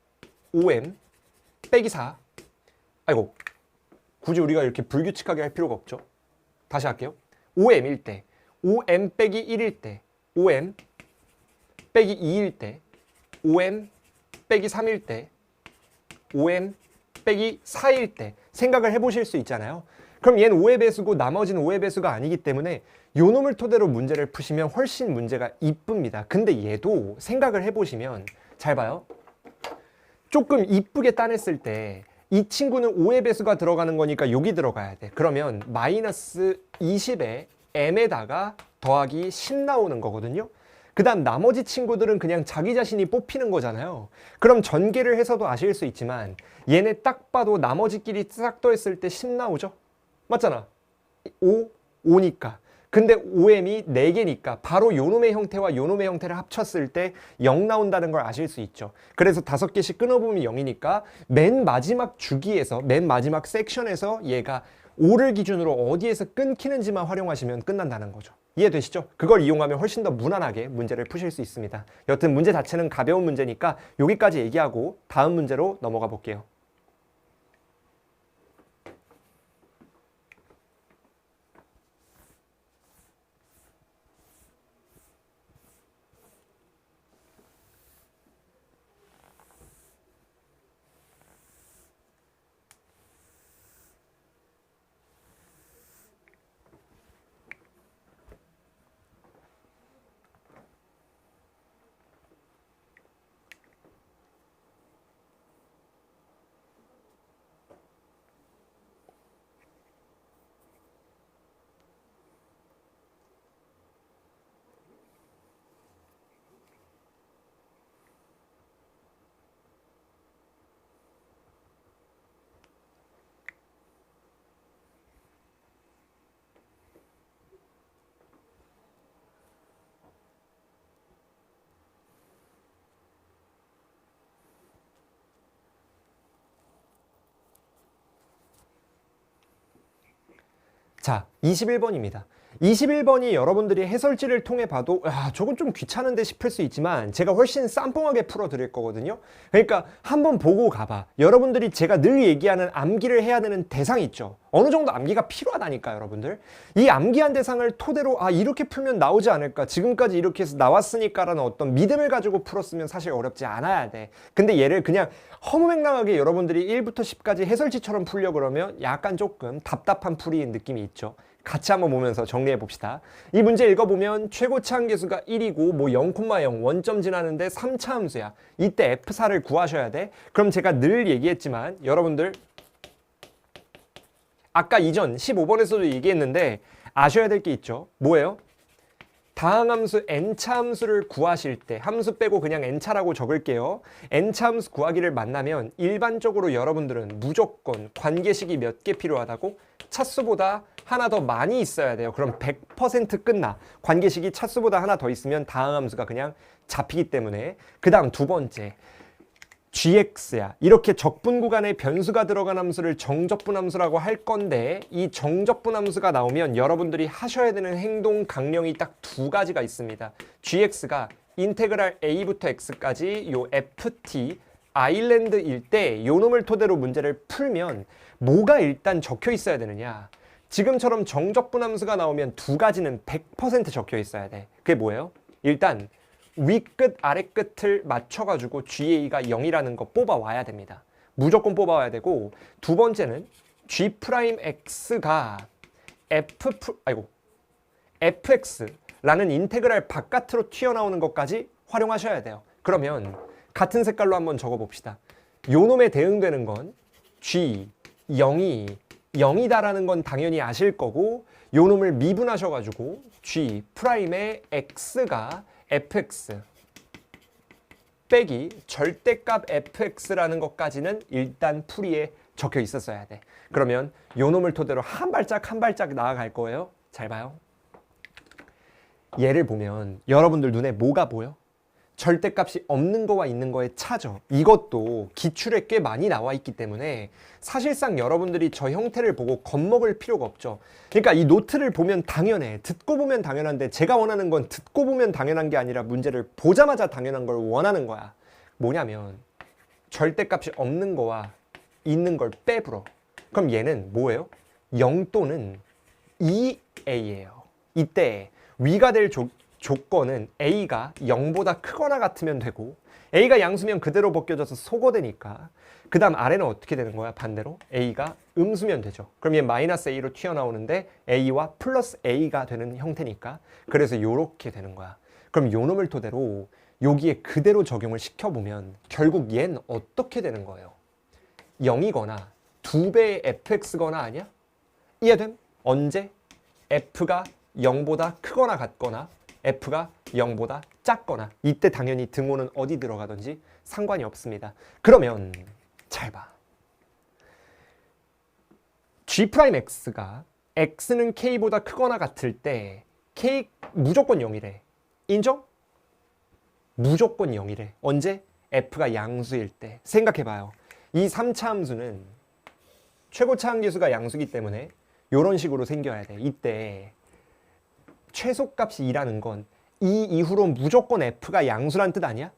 Speaker 1: 5m 빼기 4 아이고 굳이 우리가 이렇게 불규칙하게 할 필요가 없죠. 다시 할게요. 5m일 때 5m 빼기 1일 때 5m 빼기 2일 때 5m 빼기 3일 때 5m 빼기 4일 때 생각을 해보실 수 있잖아요. 그럼 얘는 5의 배수고 나머지는 5의 배수가 아니기 때문에 요 놈을 토대로 문제를 푸시면 훨씬 문제가 이쁩니다. 근데 얘도 생각을 해보시면 잘 봐요. 조금 이쁘게 따냈을 때 이 친구는 5의 배수가 들어가는 거니까 여기 들어가야 돼. 그러면 마이너스 20에 m에다가 더하기 10 나오는 거거든요. 그 다음 나머지 친구들은 그냥 자기 자신이 뽑히는 거잖아요. 그럼 전개를 해서도 아실 수 있지만 얘네 딱 봐도 나머지끼리 싹 더했을 때 10 나오죠? 맞잖아. 5니까. 근데 5m이 4개니까 바로 요놈의 형태와 요놈의 형태를 합쳤을 때 0 나온다는 걸 아실 수 있죠. 그래서 5개씩 끊어보면 0이니까 맨 마지막 주기에서 맨 마지막 섹션에서 얘가 5를 기준으로 어디에서 끊기는지만 활용하시면 끝난다는 거죠. 이해되시죠? 그걸 이용하면 훨씬 더 무난하게 문제를 푸실 수 있습니다. 여튼 문제 자체는 가벼운 문제니까 여기까지 얘기하고 다음 문제로 넘어가 볼게요. 자, 21번입니다. 21번이 여러분들이 해설지를 통해 봐도 저건 좀 귀찮은데 싶을 수 있지만 제가 훨씬 쌈뽕하게 풀어드릴 거거든요. 그러니까 한번 보고 가봐. 여러분들이 제가 늘 얘기하는 암기를 해야 되는 대상 있죠. 어느 정도 암기가 필요하다니까 여러분들. 이 암기한 대상을 토대로 이렇게 풀면 나오지 않을까, 지금까지 이렇게 해서 나왔으니까라는 어떤 믿음을 가지고 풀었으면 사실 어렵지 않아야 돼. 근데 얘를 그냥 허무맹랑하게 여러분들이 1부터 10까지 해설지처럼 풀려 그러면 약간 조금 답답한 풀이인 느낌이 있죠. 같이 한번 보면서 정리해 봅시다. 이 문제 읽어보면 최고차 함계수가 1이고 뭐 0,0 원점 지나는데 3차 함수야. 이때 F4를 구하셔야 돼. 그럼 제가 늘 얘기했지만 여러분들 아까 이전 15번에서도 얘기했는데 아셔야 될 게 있죠. 뭐예요? 다항함수 n차 함수를 구하실 때 함수 빼고 그냥 n차라고 적을게요. n차 함수 구하기를 만나면 일반적으로 여러분들은 무조건 관계식이 몇 개 필요하다고? 차수보다 하나 더 많이 있어야 돼요. 그럼 100% 끝나. 관계식이 차수보다 하나 더 있으면 다항함수가 그냥 잡히기 때문에. 그 다음 두 번째 gx야. 이렇게 적분 구간에 변수가 들어간 함수를 정적분 함수라고 할 건데 이 정적분 함수가 나오면 여러분들이 하셔야 되는 행동 강령이 딱 두 가지가 있습니다. gx가 인테그랄 a부터 x까지 요 ft 아일랜드일 때 요 놈을 토대로 문제를 풀면 뭐가 일단 적혀 있어야 되느냐. 지금처럼 정적분 함수가 나오면 두 가지는 100% 적혀 있어야 돼. 그게 뭐예요? 일단 위끝 아래끝을 맞춰가지고 GA가 0이라는 거 뽑아와야 됩니다. 무조건 뽑아와야 되고, 두 번째는 G'X가 fx라는 인테그랄 바깥으로 튀어나오는 것까지 활용하셔야 돼요. 그러면 같은 색깔로 한번 적어봅시다. 요 놈에 대응되는 건 G, 0이 0이다라는 건 당연히 아실 거고, 요 놈을 미분하셔가지고 G'의 X가 fx 빼기 절대값 fx라는 것까지는 일단 풀이에 적혀 있었어야 돼. 그러면 요 놈을 토대로 한 발짝 한 발짝 나아갈 거예요. 잘 봐요. 얘를 보면 여러분들 눈에 뭐가 보여? 절대값이 없는 거와 있는 거의 차죠. 이것도 기출에 꽤 많이 나와 있기 때문에 사실상 여러분들이 저 형태를 보고 겁먹을 필요가 없죠. 그러니까 이 노트를 보면 당연해. 듣고 보면 당연한데 제가 원하는 건 듣고 보면 당연한 게 아니라 문제를 보자마자 당연한 걸 원하는 거야. 뭐냐면 절대값이 없는 거와 있는 걸 빼불어. 그럼 얘는 뭐예요? 0 또는 2a예요. 이때 위가 될 조건은 a가 0보다 크거나 같으면 되고, a가 양수면 그대로 벗겨져서 소거되니까 그 다음 아래는 어떻게 되는 거야? 반대로 a가 음수면 되죠. 그럼 얘 마이너스 a로 튀어나오는데 a와 플러스 a가 되는 형태니까, 그래서 요렇게 되는 거야. 그럼 요 놈을 토대로 여기에 그대로 적용을 시켜보면 결국 얘는 어떻게 되는 거예요? 0이거나 2배의 fx거나 아니야? 이해됨? 언제? f가 0보다 크거나 같거나 f가 0보다 작거나. 이때 당연히 등호는 어디 들어가든지 상관이 없습니다. 그러면 잘 봐. G'X가 X는 K보다 크거나 같을 때 K 무조건 0이래. 인정? 무조건 0이래. 언제? F가 양수일 때. 생각해봐요. 이 3차 함수는 최고차 함계수가 양수기 때문에 이런 식으로 생겨야 돼. 이때 최소값이 2라는 건 이 이후로 무조건 f가 양수란 뜻 아니야?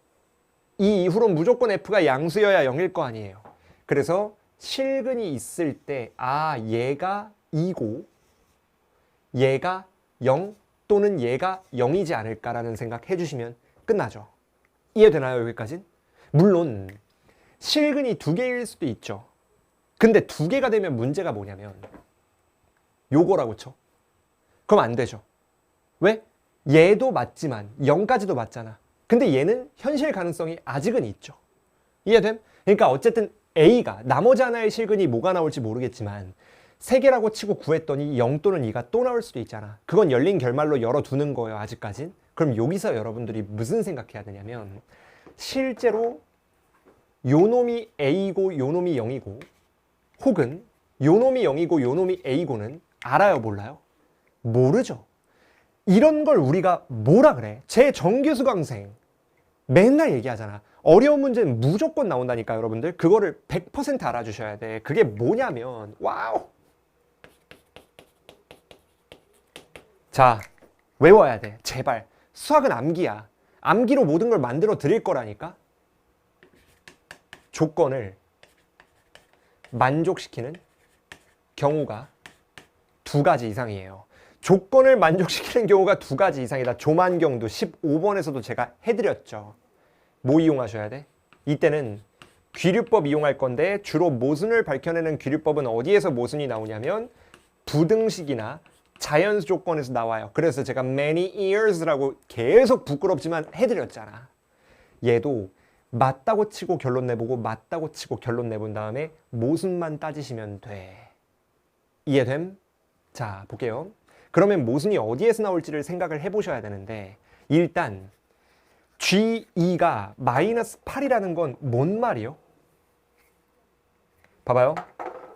Speaker 1: 이 이후로 무조건 f가 양수여야 0일 거 아니에요. 그래서 실근이 있을 때 얘가 2고 얘가 0 또는 얘가 0이지 않을까라는 생각 해주시면 끝나죠. 이해되나요? 여기까진? 물론 실근이 2개일 수도 있죠. 근데 2개가 되면 문제가 뭐냐면 요거라고 쳐. 그럼 안 되죠. 왜? 얘도 맞지만 0까지도 맞잖아. 근데 얘는 현실 가능성이 아직은 있죠. 이해됨? 그러니까 어쨌든 A가 나머지 하나의 실근이 뭐가 나올지 모르겠지만 3개라고 치고 구했더니 0 또는 2가 또 나올 수도 있잖아. 그건 열린 결말로 열어두는 거예요. 아직까진. 그럼 여기서 여러분들이 무슨 생각해야 되냐면 실제로 요 놈이 A고 요 놈이 0이고 혹은 요 놈이 0이고 요 놈이 A고는 알아요? 몰라요? 모르죠. 이런 걸 우리가 뭐라 그래? 제 정규수 강생 맨날 얘기하잖아. 어려운 문제는 무조건 나온다니까 여러분들. 그거를 100% 알아주셔야 돼. 그게 뭐냐면 와우. 자, 외워야 돼. 제발. 수학은 암기야. 암기로 모든 걸 만들어 드릴 거라니까. 조건을 만족시키는 경우가 두 가지 이상이에요. 조건을 만족시키는 경우가 두 가지 이상이다. 조만경도 15번에서도 제가 해드렸죠. 뭐 이용하셔야 돼? 이때는 귀류법 이용할 건데 주로 모순을 밝혀내는 귀류법은 어디에서 모순이 나오냐면 부등식이나 자연수 조건에서 나와요. 그래서 제가 many years라고 계속 부끄럽지만 해드렸잖아. 얘도 맞다고 치고 결론 내보고 맞다고 치고 결론 내본 다음에 모순만 따지시면 돼. 이해됨? 자, 볼게요. 그러면 모순이 어디에서 나올지를 생각을 해보셔야 되는데 일단 G2가 마이너스 8이라는 건 뭔 말이요? 봐봐요.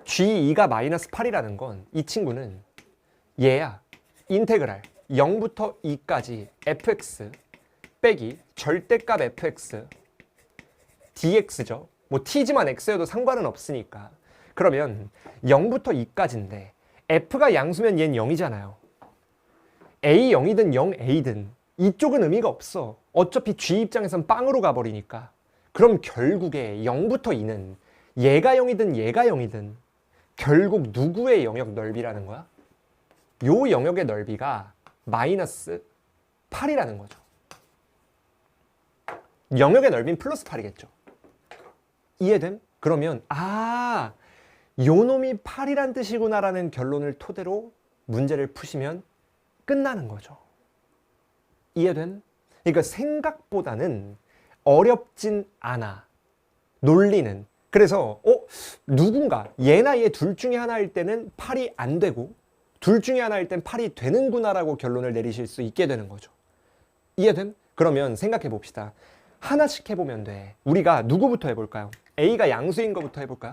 Speaker 1: G2가 마이너스 8이라는 건 이 친구는 얘야. 인테그랄 0부터 2까지 fx 빼기 절대값 fx dx죠. 뭐 t지만 x여도 상관은 없으니까. 그러면 0부터 2까지인데 f가 양수면 얘는 0이잖아요. a 0이든 0a든 이쪽은 의미가 없어. 어차피 g 입장에선 빵으로 가버리니까. 그럼 결국에 0부터 2는 얘가 0이든 얘가 0이든 결국 누구의 영역 넓이라는 거야? 요 영역의 넓이가 마이너스 8이라는 거죠. 영역의 넓이는 플러스 8이겠죠. 이해됨? 그러면 요 놈이 8이란 뜻이구나라는 결론을 토대로 문제를 푸시면 끝나는 거죠. 이해됨? 그러니까 생각보다는 어렵진 않아. 논리는. 그래서 누군가 얘나 얘 둘 중에 하나일 때는 8이 안 되고 둘 중에 하나일 땐 8이 되는구나라고 결론을 내리실 수 있게 되는 거죠. 이해됨? 그러면 생각해 봅시다. 하나씩 해보면 돼. 우리가 누구부터 해볼까요? A가 양수인 거부터 해볼까요?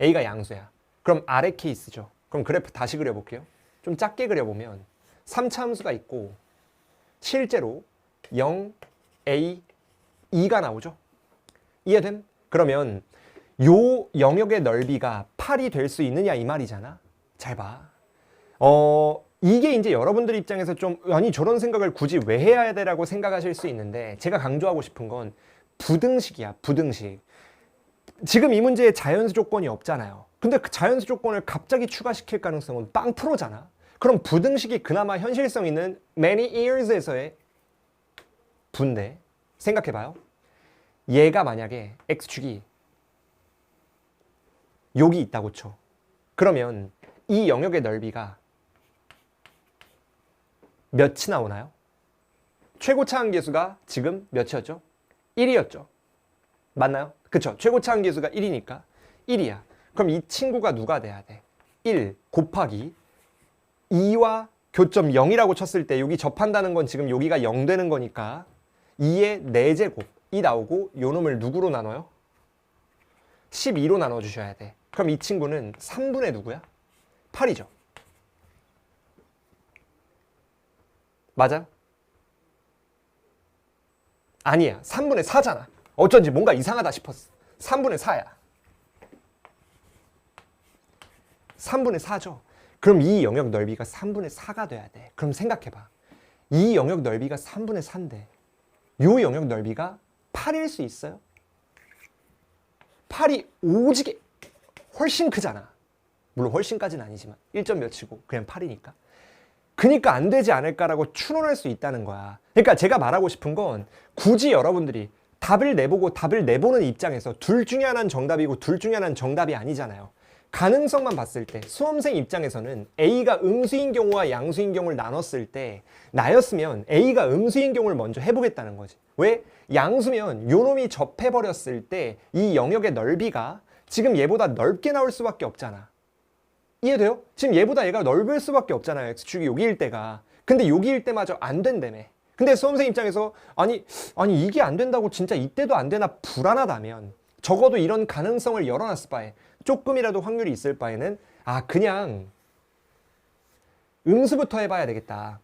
Speaker 1: A가 양수야. 그럼 아래 케이스죠. 그럼 그래프 다시 그려볼게요. 좀 작게 그려보면 3차 함수가 있고 실제로 0, A, 2가 나오죠. 이해됨? 그러면 요 영역의 넓이가 8이 될 수 있느냐 이 말이잖아. 잘 봐. 이게 이제 여러분들 입장에서 좀 아니 저런 생각을 굳이 왜 해야 되라고 생각하실 수 있는데 제가 강조하고 싶은 건 부등식이야. 부등식. 지금 이 문제에 자연수 조건이 없잖아요. 근데 그 자연수 조건을 갑자기 추가시킬 가능성은 빵 프로잖아. 그럼 부등식이 그나마 현실성 있는 many years에서의 부인데 생각해봐요. 얘가 만약에 x축이 여기 있다고 쳐. 그러면 이 영역의 넓이가 몇이 나오나요? 최고차 함계수가 지금 몇이었죠? 1이었죠. 맞나요? 그쵸? 최고차 함계수가 1이니까 1이야. 그럼 이 친구가 누가 돼야 돼? 1 곱하기 2와 교점 0이라고 쳤을 때 여기 접한다는 건 지금 여기가 0 되는 거니까 2의 4제곱이 나오고 요 놈을 누구로 나눠요? 12로 나눠주셔야 돼. 그럼 이 친구는 3분의 누구야? 8이죠. 맞아? 아니야. 3분의 4잖아. 어쩐지 뭔가 이상하다 싶었어. 3분의 4야. 3분의 4죠. 그럼 이 영역 넓이가 3분의 4가 돼야 돼. 그럼 생각해봐. 이 영역 넓이가 3분의 4인데 이 영역 넓이가 8일 수 있어요? 8이 오지게 훨씬 크잖아. 물론 훨씬까지는 아니지만 1점 몇이고 그냥 8이니까. 그러니까 안 되지 않을까라고 추론할 수 있다는 거야. 그러니까 제가 말하고 싶은 건 굳이 여러분들이 답을 내보고 답을 내보는 입장에서 둘 중에 하나는 정답이고 둘 중에 하나는 정답이 아니잖아요. 가능성만 봤을 때 수험생 입장에서는 A가 음수인 경우와 양수인 경우를 나눴을 때 나였으면 A가 음수인 경우를 먼저 해보겠다는 거지. 왜? 양수면 요 놈이 접해버렸을 때 이 영역의 넓이가 지금 얘보다 넓게 나올 수밖에 없잖아. 이해돼요? 지금 얘보다 얘가 넓을 수밖에 없잖아요. X축이 여기일 때가. 근데 여기일 때마저 안 된다며. 근데 수험생 입장에서 아니 이게 안 된다고 진짜 이때도 안 되나 불안하다면 적어도 이런 가능성을 열어놨을 바에 조금이라도 확률이 있을 바에는 그냥 음수부터 해봐야 되겠다.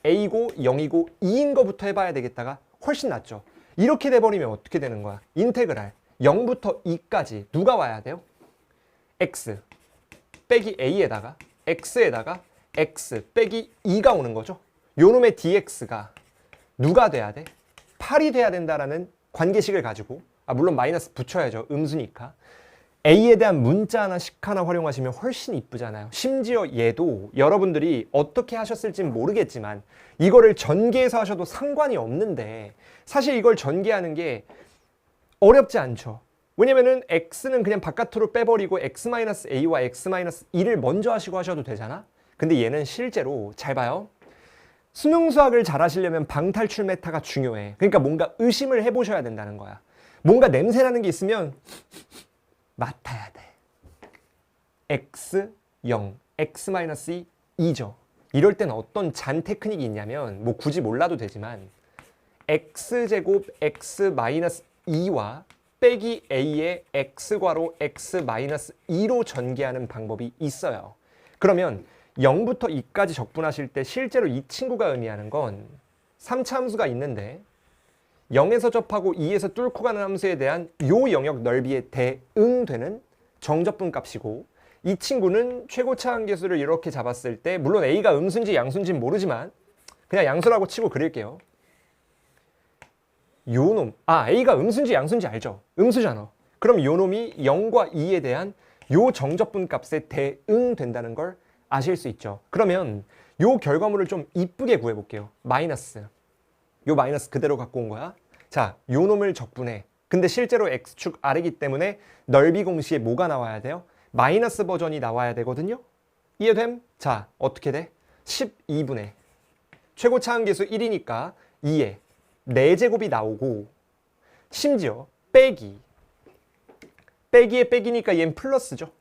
Speaker 1: A고 0이고 2인 거부터 해봐야 되겠다가 훨씬 낫죠. 이렇게 돼버리면 어떻게 되는 거야? 인테그랄 0부터 2까지 누가 와야 돼요? X 빼기 A에다가 X에다가 X 빼기 2가 오는 거죠. 요놈의 DX가 누가 돼야 돼? 8이 돼야 된다라는 관계식을 가지고 물론 마이너스 붙여야죠. 음수니까. A에 대한 문자나 식 하나 활용하시면 훨씬 이쁘잖아요. 심지어 얘도 여러분들이 어떻게 하셨을진 모르겠지만 이거를 전개해서 하셔도 상관이 없는데 사실 이걸 전개하는 게 어렵지 않죠. 왜냐면은 x는 그냥 바깥으로 빼버리고 x-a와 x-2를 먼저 하시고 하셔도 되잖아. 근데 얘는 실제로 잘 봐요. 수능 수학을 잘 하시려면 방탈출 메타가 중요해. 그러니까 뭔가 의심을 해보셔야 된다는 거야. 뭔가 냄새나는 게 있으면 맡아야 돼. x0, x-2, 2죠. 이럴 때는 어떤 잔 테크닉이 있냐면 뭐 굳이 몰라도 되지만 x제곱 x-2와 빼기 a의 x괄호 x-2로 전개하는 방법이 있어요. 그러면 0부터 2까지 적분하실 때 실제로 이 친구가 의미하는 건 3차 함수가 있는데 0에서 접하고 2에서 뚫고 가는 함수에 대한 요 영역 넓이에 대응되는 정적분 값이고 이 친구는 최고차 한계수를 이렇게 잡았을 때 물론 a가 음수인지 양수인지는 모르지만 그냥 양수라고 치고 그릴게요. 요놈, a가 음수인지 양수인지 알죠? 음수잖아. 그럼 요놈이 0과 2에 대한 요 정적분 값에 대응된다는 걸 아실 수 있죠. 그러면 요 결과물을 좀 이쁘게 구해볼게요. 마이너스. 요 마이너스 그대로 갖고 온 거야. 자, 요 놈을 적분해. 근데 실제로 x축 아래기 때문에 넓이 공식에 뭐가 나와야 돼요? 마이너스 버전이 나와야 되거든요. 이해됨? 자, 어떻게 돼? 12분의 최고차 한계수 1이니까 2에 4제곱이 나오고 심지어 빼기에 빼기니까 얘는 플러스죠.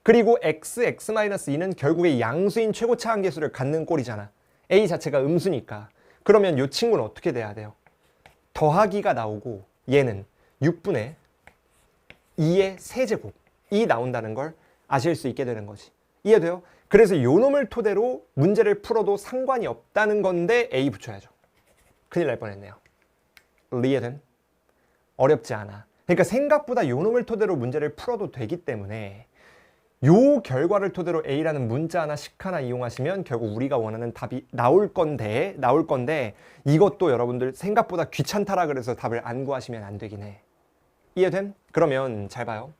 Speaker 1: 그리고 x-2는 결국에 양수인 최고차 한계수를 갖는 꼴이잖아. a 자체가 음수니까. 그러면 이 친구는 어떻게 돼야 돼요? 더하기가 나오고 얘는 6분의 2의 세제곱이 나온다는 걸 아실 수 있게 되는 거지. 이해돼요? 그래서 요 놈을 토대로 문제를 풀어도 상관이 없다는 건데 a 붙여야죠. 큰일 날 뻔했네요. 이해됨? 어렵지 않아. 그러니까 생각보다 요 놈을 토대로 문제를 풀어도 되기 때문에 요 결과를 토대로 A라는 문자나 식 하나 이용하시면 결국 우리가 원하는 답이 나올 건데 이것도 여러분들 생각보다 귀찮다라 그래서 답을 안 구하시면 안 되긴 해. 이해됨? 그러면 잘 봐요.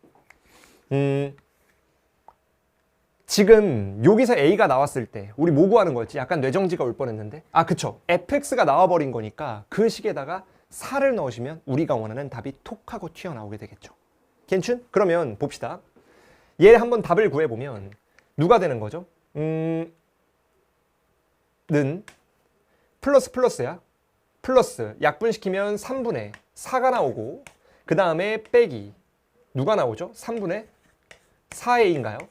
Speaker 1: 지금 여기서 A가 나왔을 때 우리 뭐 구하는 거였지? 약간 뇌정지가 올 뻔했는데 그쵸. fx가 나와버린 거니까 그 식에다가 4를 넣으시면 우리가 원하는 답이 톡 하고 튀어나오게 되겠죠. 괜춘? 그러면 봅시다. 얘 한번 답을 구해보면 누가 되는 거죠? 는 플러스야. 플러스 약분시키면 3분의 4가 나오고 그 다음에 빼기 누가 나오죠? 3분의 4a인가요?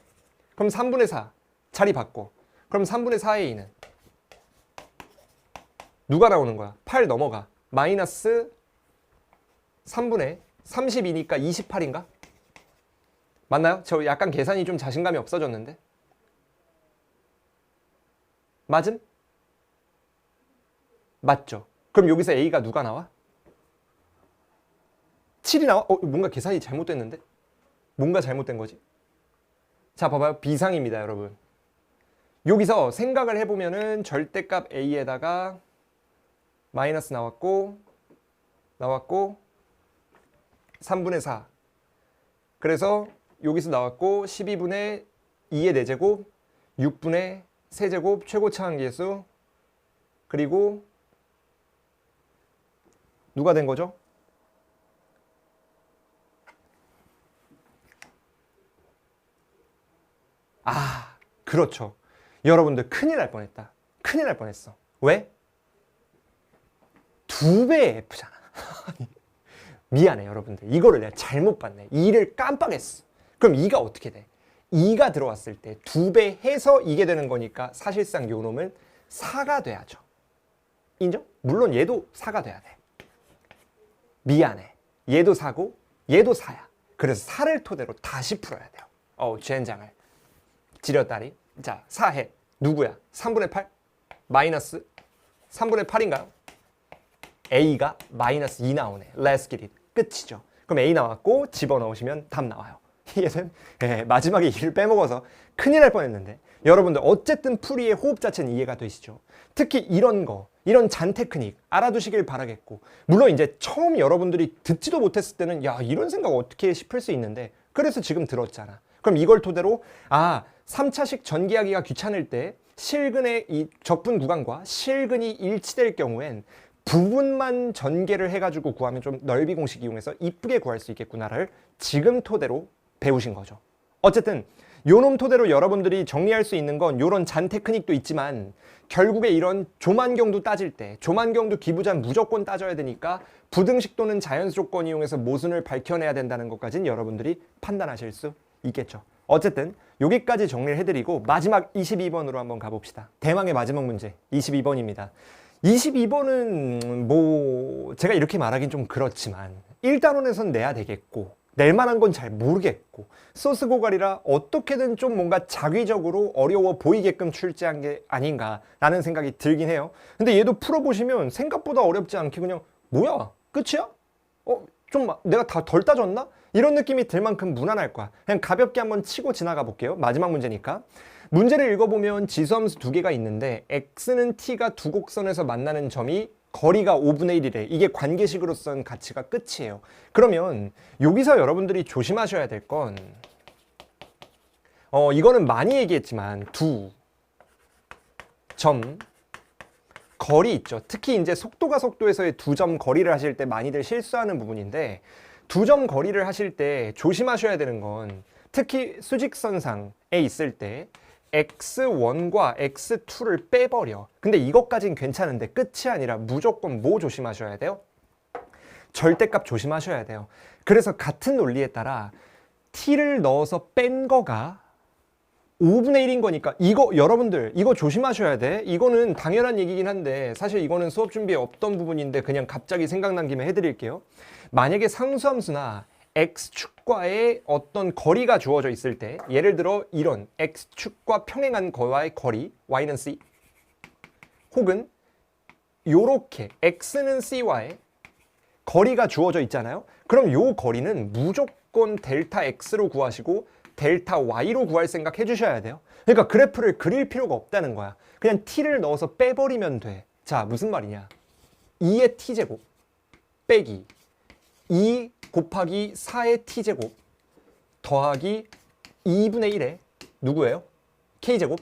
Speaker 1: 그럼 3분의 4 자리 바꿔. 그럼 3분의 4a는 누가 나오는 거야? 8 넘어가. 마이너스 3분의 32니까 28인가? 맞나요? 저 약간 계산이 좀 자신감이 없어졌는데. 맞음? 맞죠? 그럼 여기서 A가 누가 나와? 7이 나와? 뭔가 계산이 잘못됐는데? 뭔가 잘못된 거지? 자, 봐봐요. 비상입니다, 여러분. 여기서 생각을 해보면은 절대값 A에다가 마이너스 나왔고 3분의 4. 그래서 여기서 나왔고 12분의 2의 4제곱, 6분의 세제곱, 최고차 한계수, 그리고 누가 된 거죠? 그렇죠. 여러분들 큰일 날 뻔했다. 큰일 날 뻔했어. 왜? 2배의 F잖아. 미안해 여러분들. 이거를 내가 잘못 봤네. 2를 깜빡했어. 그럼 2가 어떻게 돼? 2가 들어왔을 때 2배 해서 이게 되는 거니까 사실상 요 놈은 4가 돼야죠. 인정? 물론 얘도 4가 돼야 돼. 미안해. 얘도 4고 얘도 4야. 그래서 4를 토대로 다시 풀어야 돼요. 젠장을. 지렸다리. 자, 4해. 누구야? 3분의 8? 마이너스 3분의 8인가요? A가 마이너스 2 나오네. Let's get it. 끝이죠. 그럼 A 나왔고 집어넣으시면 답 나와요. 이해된? 마지막에 2를 빼먹어서 큰일 날 뻔했는데 여러분들 어쨌든 풀이의 호흡 자체는 이해가 되시죠? 특히 이런 거, 이런 잔 테크닉 알아두시길 바라겠고 물론 이제 처음 여러분들이 듣지도 못했을 때는 야 이런 생각 어떻게 해 싶을 수 있는데 그래서 지금 들었잖아. 그럼 이걸 토대로 3차식 전기하기가 귀찮을 때 실근의 이 적분 구간과 실근이 일치될 경우엔 부분만 전개를 해가지고 구하면 좀 넓이 공식 이용해서 이쁘게 구할 수 있겠구나를 지금 토대로 배우신 거죠. 어쨌든 요놈 토대로 여러분들이 정리할 수 있는 건 요런 잔 테크닉도 있지만 결국에 이런 조만경도 따질 때 조만경도 기부잔 무조건 따져야 되니까 부등식 또는 자연수 조건 이용해서 모순을 밝혀내야 된다는 것까지는 여러분들이 판단하실 수 있겠죠. 어쨌든 여기까지 정리를 해드리고 마지막 22번으로 한번 가봅시다. 대망의 마지막 문제 22번입니다. 22번은 뭐 제가 이렇게 말하긴 좀 그렇지만 1단원에선 내야 되겠고 낼 만한 건 잘 모르겠고 소스 고갈이라 어떻게든 좀 뭔가 자기적으로 어려워 보이게끔 출제한 게 아닌가라는 생각이 들긴 해요. 근데 얘도 풀어보시면 생각보다 어렵지 않게 그냥 뭐야? 끝이야? 좀 내가 다 덜 따졌나? 이런 느낌이 들 만큼 무난할 거야. 그냥 가볍게 한번 치고 지나가 볼게요. 마지막 문제니까. 문제를 읽어보면 지수함수 두 개가 있는데 x는 t가 두 곡선에서 만나는 점이 거리가 5분의 1이래. 이게 관계식으로선 가치가 끝이에요. 그러면 여기서 여러분들이 조심하셔야 될 건 이거는 많이 얘기했지만 두 점 거리 있죠. 특히 이제 속도가 속도에서의 두 점 거리를 하실 때 많이들 실수하는 부분인데 두 점 거리를 하실 때 조심하셔야 되는 건 특히 수직선상에 있을 때 x1과 x2를 빼버려. 근데 이것까진 괜찮은데 끝이 아니라 무조건 뭐 조심하셔야 돼요? 절대값 조심하셔야 돼요. 그래서 같은 논리에 따라 t를 넣어서 뺀 거가 5분의 1인 거니까 이거 여러분들 이거 조심하셔야 돼. 이거는 당연한 얘기긴 한데 사실 이거는 수업 준비에 없던 부분인데 그냥 갑자기 생각난 김에 해드릴게요. 만약에 상수함수나 x축과의 어떤 거리가 주어져 있을 때 예를 들어 이런 x축과 평행한 거와의 거리 y는 c 혹은 요렇게 x는 c와의 거리가 주어져 있잖아요. 그럼 요 거리는 무조건 델타 x로 구하시고 델타 y로 구할 생각 해주셔야 돼요. 그러니까 그래프를 그릴 필요가 없다는 거야. 그냥 t를 넣어서 빼버리면 돼. 자, 무슨 말이냐. 2의 t제곱 빼기 2 곱하기 4의 t제곱 더하기 2분의 1의 누구예요? k제곱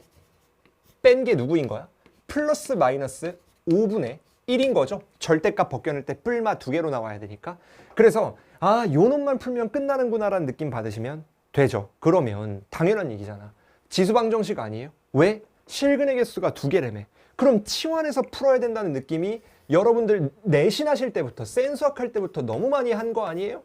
Speaker 1: 뺀 게 누구인 거야? 플러스 마이너스 5분의 1인 거죠. 절대값 벗겨낼 때 뿔마 두 개로 나와야 되니까. 그래서 요 놈만 풀면 끝나는구나 라는 느낌 받으시면 되죠. 그러면 당연한 얘기잖아. 지수방정식 아니에요? 왜? 실근의 개수가 두 개라며. 그럼 치환해서 풀어야 된다는 느낌이 여러분들 내신하실 때부터 센수학 할 때부터 너무 많이 한 거 아니에요?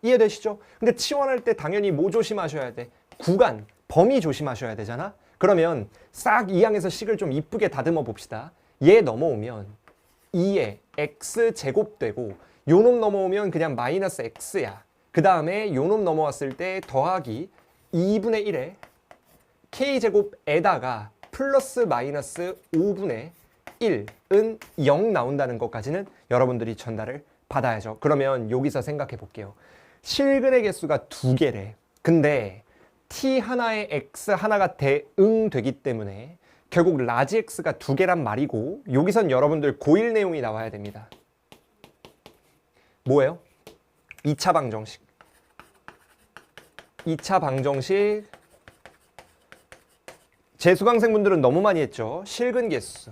Speaker 1: 이해되시죠? 근데 치환할 때 당연히 뭐 조심하셔야 돼? 구간, 범위 조심하셔야 되잖아? 그러면 싹 이 항에서 식을 좀 이쁘게 다듬어 봅시다. 얘 넘어오면 2의 x제곱 되고 요놈 넘어오면 그냥 마이너스 x야. 그 다음에 요놈 넘어왔을 때 더하기 2분의 1의 k제곱에다가 플러스 마이너스 5분의 1은 0 나온다는 것까지는 여러분들이 전달을 받아야죠. 그러면 여기서 생각해 볼게요. 실근의 개수가 두 개래. 근데 t 하나에 x 하나가 대응되기 때문에 결국 라지 x가 두 개란 말이고 여기선 여러분들 고1 내용이 나와야 됩니다. 뭐예요? 2차 방정식. 2차 방정식 재수강생분들은 너무 많이 했죠. 실근 개수.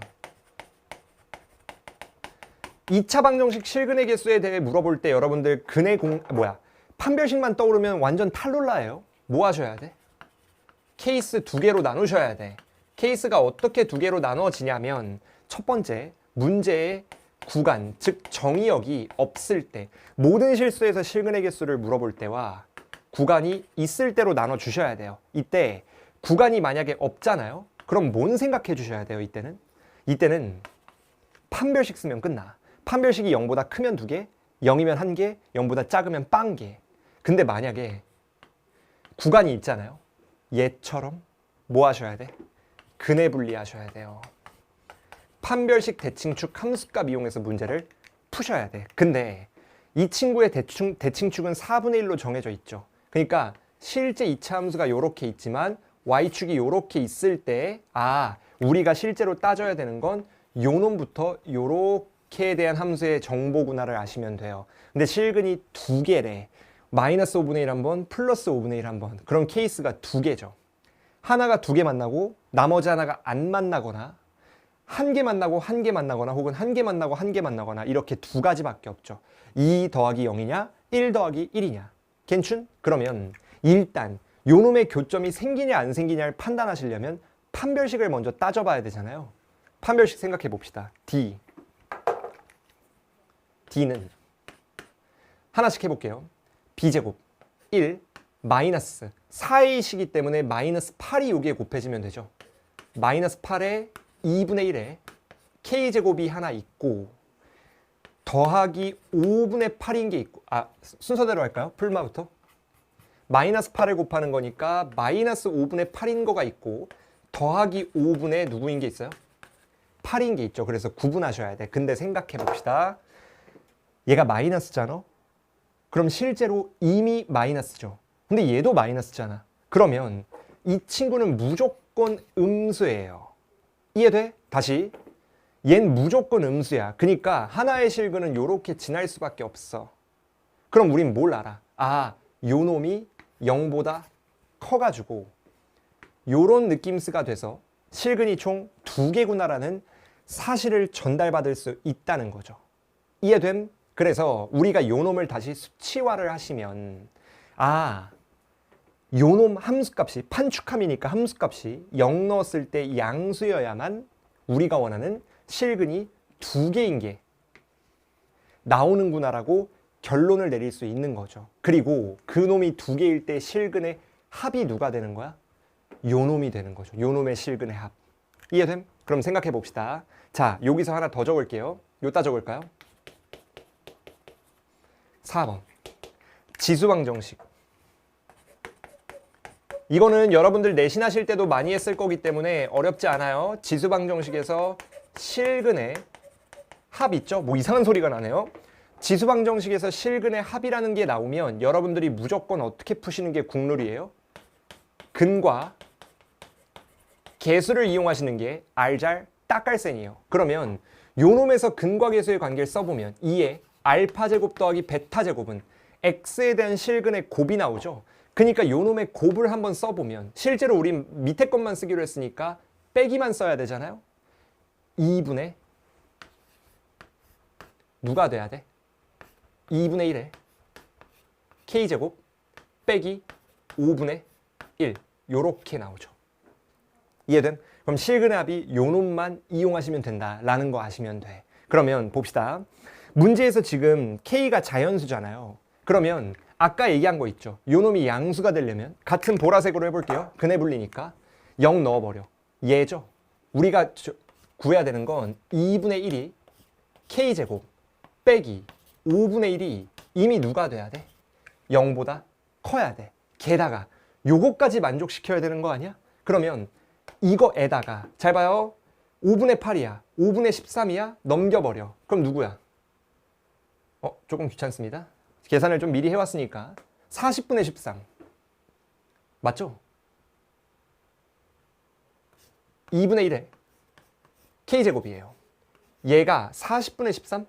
Speaker 1: 2차 방정식 실근의 개수에 대해 물어볼 때 여러분들 판별식만 떠오르면 완전 탈룰라예요. 뭐 하셔야 돼? 케이스 두 개로 나누셔야 돼. 케이스가 어떻게 두 개로 나눠지냐면 첫 번째, 문제의 구간, 즉 정의역이 없을 때 모든 실수에서 실근의 개수를 물어볼 때와 구간이 있을 때로 나눠주셔야 돼요. 이때 구간이 만약에 없잖아요. 그럼 뭔 생각해 주셔야 돼요, 이때는? 이때는 판별식 쓰면 끝나. 판별식이 0보다 크면 2개, 0이면 1개, 0보다 작으면 빵개. 근데 만약에 구간이 있잖아요. 얘처럼 뭐 하셔야 돼? 근해 분리하셔야 돼요. 판별식 대칭축 함수값 이용해서 문제를 푸셔야 돼. 근데 이 친구의 대칭축은 4분의 1로 정해져 있죠. 그러니까 실제 2차 함수가 이렇게 있지만 y축이 이렇게 있을 때 우리가 실제로 따져야 되는 건 요 놈부터 요렇게에 대한 함수의 정보구나를 아시면 돼요. 근데 실근이 두 개래. 마이너스 5분의 1 한 번, 플러스 5분의 1 한 번. 그런 케이스가 두 개죠. 하나가 두 개 만나고 나머지 하나가 안 만나거나 한 개 만나고 한 개 만나거나 혹은 한 개 만나고 한 개 만나거나 이렇게 두 가지밖에 없죠. 2 더하기 0이냐 1 더하기 1이냐. 괜춘? 그러면 일단 요놈의 교점이 생기냐 안 생기냐를 판단하시려면 판별식을 먼저 따져봐야 되잖아요. 판별식 생각해 봅시다. D는 하나씩 해볼게요. B제곱 1 마이너스 4A이기 때문에 마이너스 8이 여기에 곱해지면 되죠. 마이너스 8에 2분의 1에 K제곱이 하나 있고 더하기 5분의 8인 게 있고 순서대로 할까요? 풀마부터 마이너스 8을 곱하는 거니까 마이너스 5분의 8인 거가 있고 더하기 5분의 누구인 게 있어요? 8인 게 있죠. 그래서 구분하셔야 돼. 근데 생각해 봅시다. 얘가 마이너스잖아. 그럼 실제로 이미 마이너스죠. 근데 얘도 마이너스잖아. 그러면 이 친구는 무조건 음수예요. 이해돼? 다시. 얜 무조건 음수야. 그러니까 하나의 실근은 이렇게 지날 수밖에 없어. 그럼 우린 뭘 알아? 요 놈이 0보다 커가지고 요런 느낌스가 돼서 실근이 총 2개구나라는 사실을 전달받을 수 있다는 거죠. 이해됨? 그래서 우리가 요 놈을 다시 수치화를 하시면 요놈 함수값이 판축함이니까 함수값이 0 넣었을 때 양수여야만 우리가 원하는 실근이 2개인 게 나오는구나라고 결론을 내릴 수 있는 거죠. 그리고 그 놈이 2개일 때 실근의 합이 누가 되는 거야? 요 놈이 되는 거죠. 요 놈의 실근의 합. 이해됨? 그럼 생각해 봅시다. 자, 여기서 하나 더 적을게요. 요따 적을까요? 4번. 지수방정식. 이거는 여러분들 내신하실 때도 많이 했을 거기 때문에 어렵지 않아요. 지수방정식에서 실근의 합 있죠? 뭐 이상한 소리가 나네요. 지수방정식에서 실근의 합이라는 게 나오면 여러분들이 무조건 어떻게 푸시는 게 국룰이에요? 근과 계수를 이용하시는 게 알잘 딱갈센이에요. 그러면 요놈에서 근과 계수의 관계를 써보면 2에 알파제곱 더하기 베타제곱은 x에 대한 실근의 곱이 나오죠. 그러니까 요놈의 곱을 한번 써보면 실제로 우린 밑에 것만 쓰기로 했으니까 빼기만 써야 되잖아요. 2분의 누가 돼야 돼? 2분의 1에 k제곱 빼기 5분의 1 요렇게 나오죠. 이해됨? 그럼 실근의 합이 요놈만 이용하시면 된다라는 거 아시면 돼. 그러면 봅시다. 문제에서 지금 k가 자연수잖아요. 그러면 아까 얘기한 거 있죠. 요놈이 양수가 되려면 같은 보라색으로 해볼게요. 근해 분리니까 0 넣어버려. 얘죠. 우리가 구해야 되는 건 2분의 1이 k제곱 빼기 5분의 1이 이미 누가 돼야 돼? 0보다 커야 돼. 게다가 요거까지 만족시켜야 되는 거 아니야? 그러면 이거에다가 잘 봐요. 5분의 8이야. 5분의 13이야. 넘겨버려. 그럼 누구야? 조금 귀찮습니다. 계산을 좀 미리 해왔으니까 40분의 13 맞죠? 2분의 1에 k제곱이에요. 얘가 40분의 13?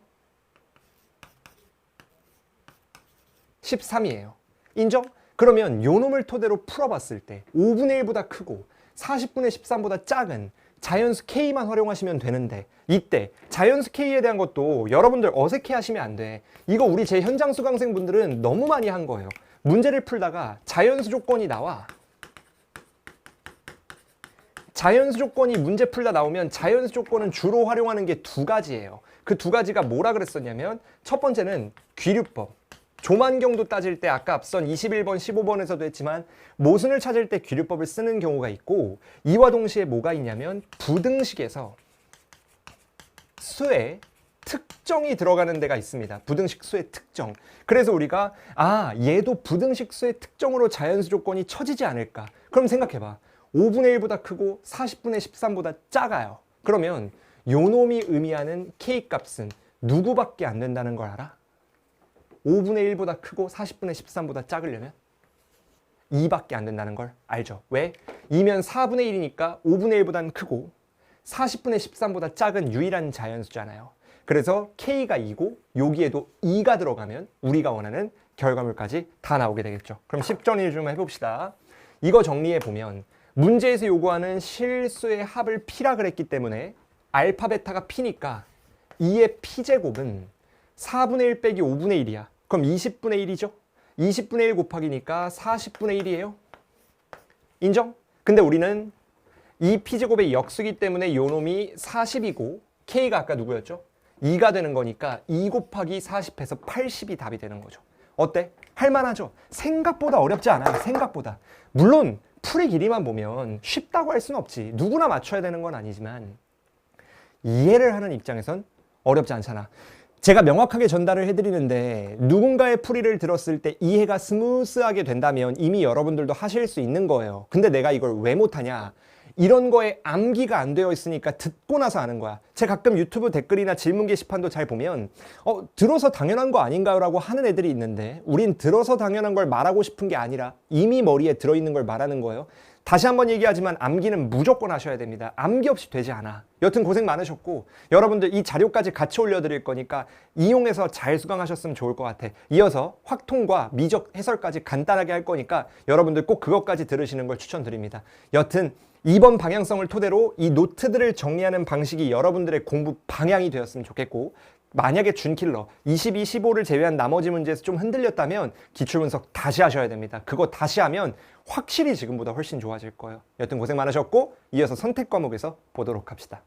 Speaker 1: 13이에요. 인정? 그러면 요 놈을 토대로 풀어봤을 때 5분의 1보다 크고 40분의 13보다 작은 자연수 K만 활용하시면 되는데 이때 자연수 K에 대한 것도 여러분들 어색해 하시면 안 돼. 이거 우리 제 현장 수강생분들은 너무 많이 한 거예요. 문제를 풀다가 자연수 조건이 나와. 자연수 조건이 문제 풀다 나오면 자연수 조건은 주로 활용하는 게 두 가지예요. 그 두 가지가 뭐라 그랬었냐면 첫 번째는 귀류법. 조만경도 따질 때 아까 앞선 21번, 15번에서도 했지만 모순을 찾을 때 귀류법을 쓰는 경우가 있고 이와 동시에 뭐가 있냐면 부등식에서 수의 특정이 들어가는 데가 있습니다. 부등식 수의 특정. 그래서 우리가 얘도 부등식 수의 특정으로 자연수 조건이 처지지 않을까. 그럼 생각해봐. 5분의 1보다 크고 40분의 13보다 작아요. 그러면 요놈이 의미하는 K값은 누구밖에 안 된다는 걸 알아? 5분의 1보다 크고 40분의 13보다 작으려면 2밖에 안 된다는 걸 알죠. 왜? 2면 4분의 1이니까 5분의 1보다는 크고 40분의 13보다 작은 유일한 자연수잖아요. 그래서 K가 2고 여기에도 2가 들어가면 우리가 원하는 결과물까지 다 나오게 되겠죠. 그럼 10정리 좀 해봅시다. 이거 정리해 보면 문제에서 요구하는 실수의 합을 p라 그랬기 때문에 알파 베타가 p니까 2의 p제곱은 4분의 1 빼기 5분의 1이야. 그럼 20분의 1이죠? 20분의 1 곱하기니까 40분의 1이에요. 인정? 근데 우리는 이 p제곱의 역수기 때문에 요 놈이 40이고 k가 아까 누구였죠? 2가 되는 거니까 2 곱하기 40해서 80이 답이 되는 거죠. 어때? 할만하죠? 생각보다 어렵지 않아요. 생각보다. 물론 풀의 길이만 보면 쉽다고 할 수는 없지. 누구나 맞춰야 되는 건 아니지만 이해를 하는 입장에선 어렵지 않잖아. 제가 명확하게 전달을 해드리는데 누군가의 풀이를 들었을 때 이해가 스무스하게 된다면 이미 여러분들도 하실 수 있는 거예요. 근데 내가 이걸 왜 못하냐? 이런 거에 암기가 안 되어 있으니까 듣고 나서 아는 거야. 제가 가끔 유튜브 댓글이나 질문 게시판도 잘 보면 들어서 당연한 거 아닌가요? 라고 하는 애들이 있는데 우린 들어서 당연한 걸 말하고 싶은 게 아니라 이미 머리에 들어있는 걸 말하는 거예요. 다시 한번 얘기하지만 암기는 무조건 하셔야 됩니다. 암기 없이 되지 않아. 여튼 고생 많으셨고 여러분들 이 자료까지 같이 올려드릴 거니까 이용해서 잘 수강하셨으면 좋을 것 같아. 이어서 확통과 미적 해설까지 간단하게 할 거니까 여러분들 꼭 그것까지 들으시는 걸 추천드립니다. 여튼 이번 방향성을 토대로 이 노트들을 정리하는 방식이 여러분들의 공부 방향이 되었으면 좋겠고 만약에 준킬러 22, 15를 제외한 나머지 문제에서 좀 흔들렸다면 기출분석 다시 하셔야 됩니다. 그거 다시 하면 확실히 지금보다 훨씬 좋아질 거예요. 여튼 고생 많으셨고 이어서 선택 과목에서 보도록 합시다.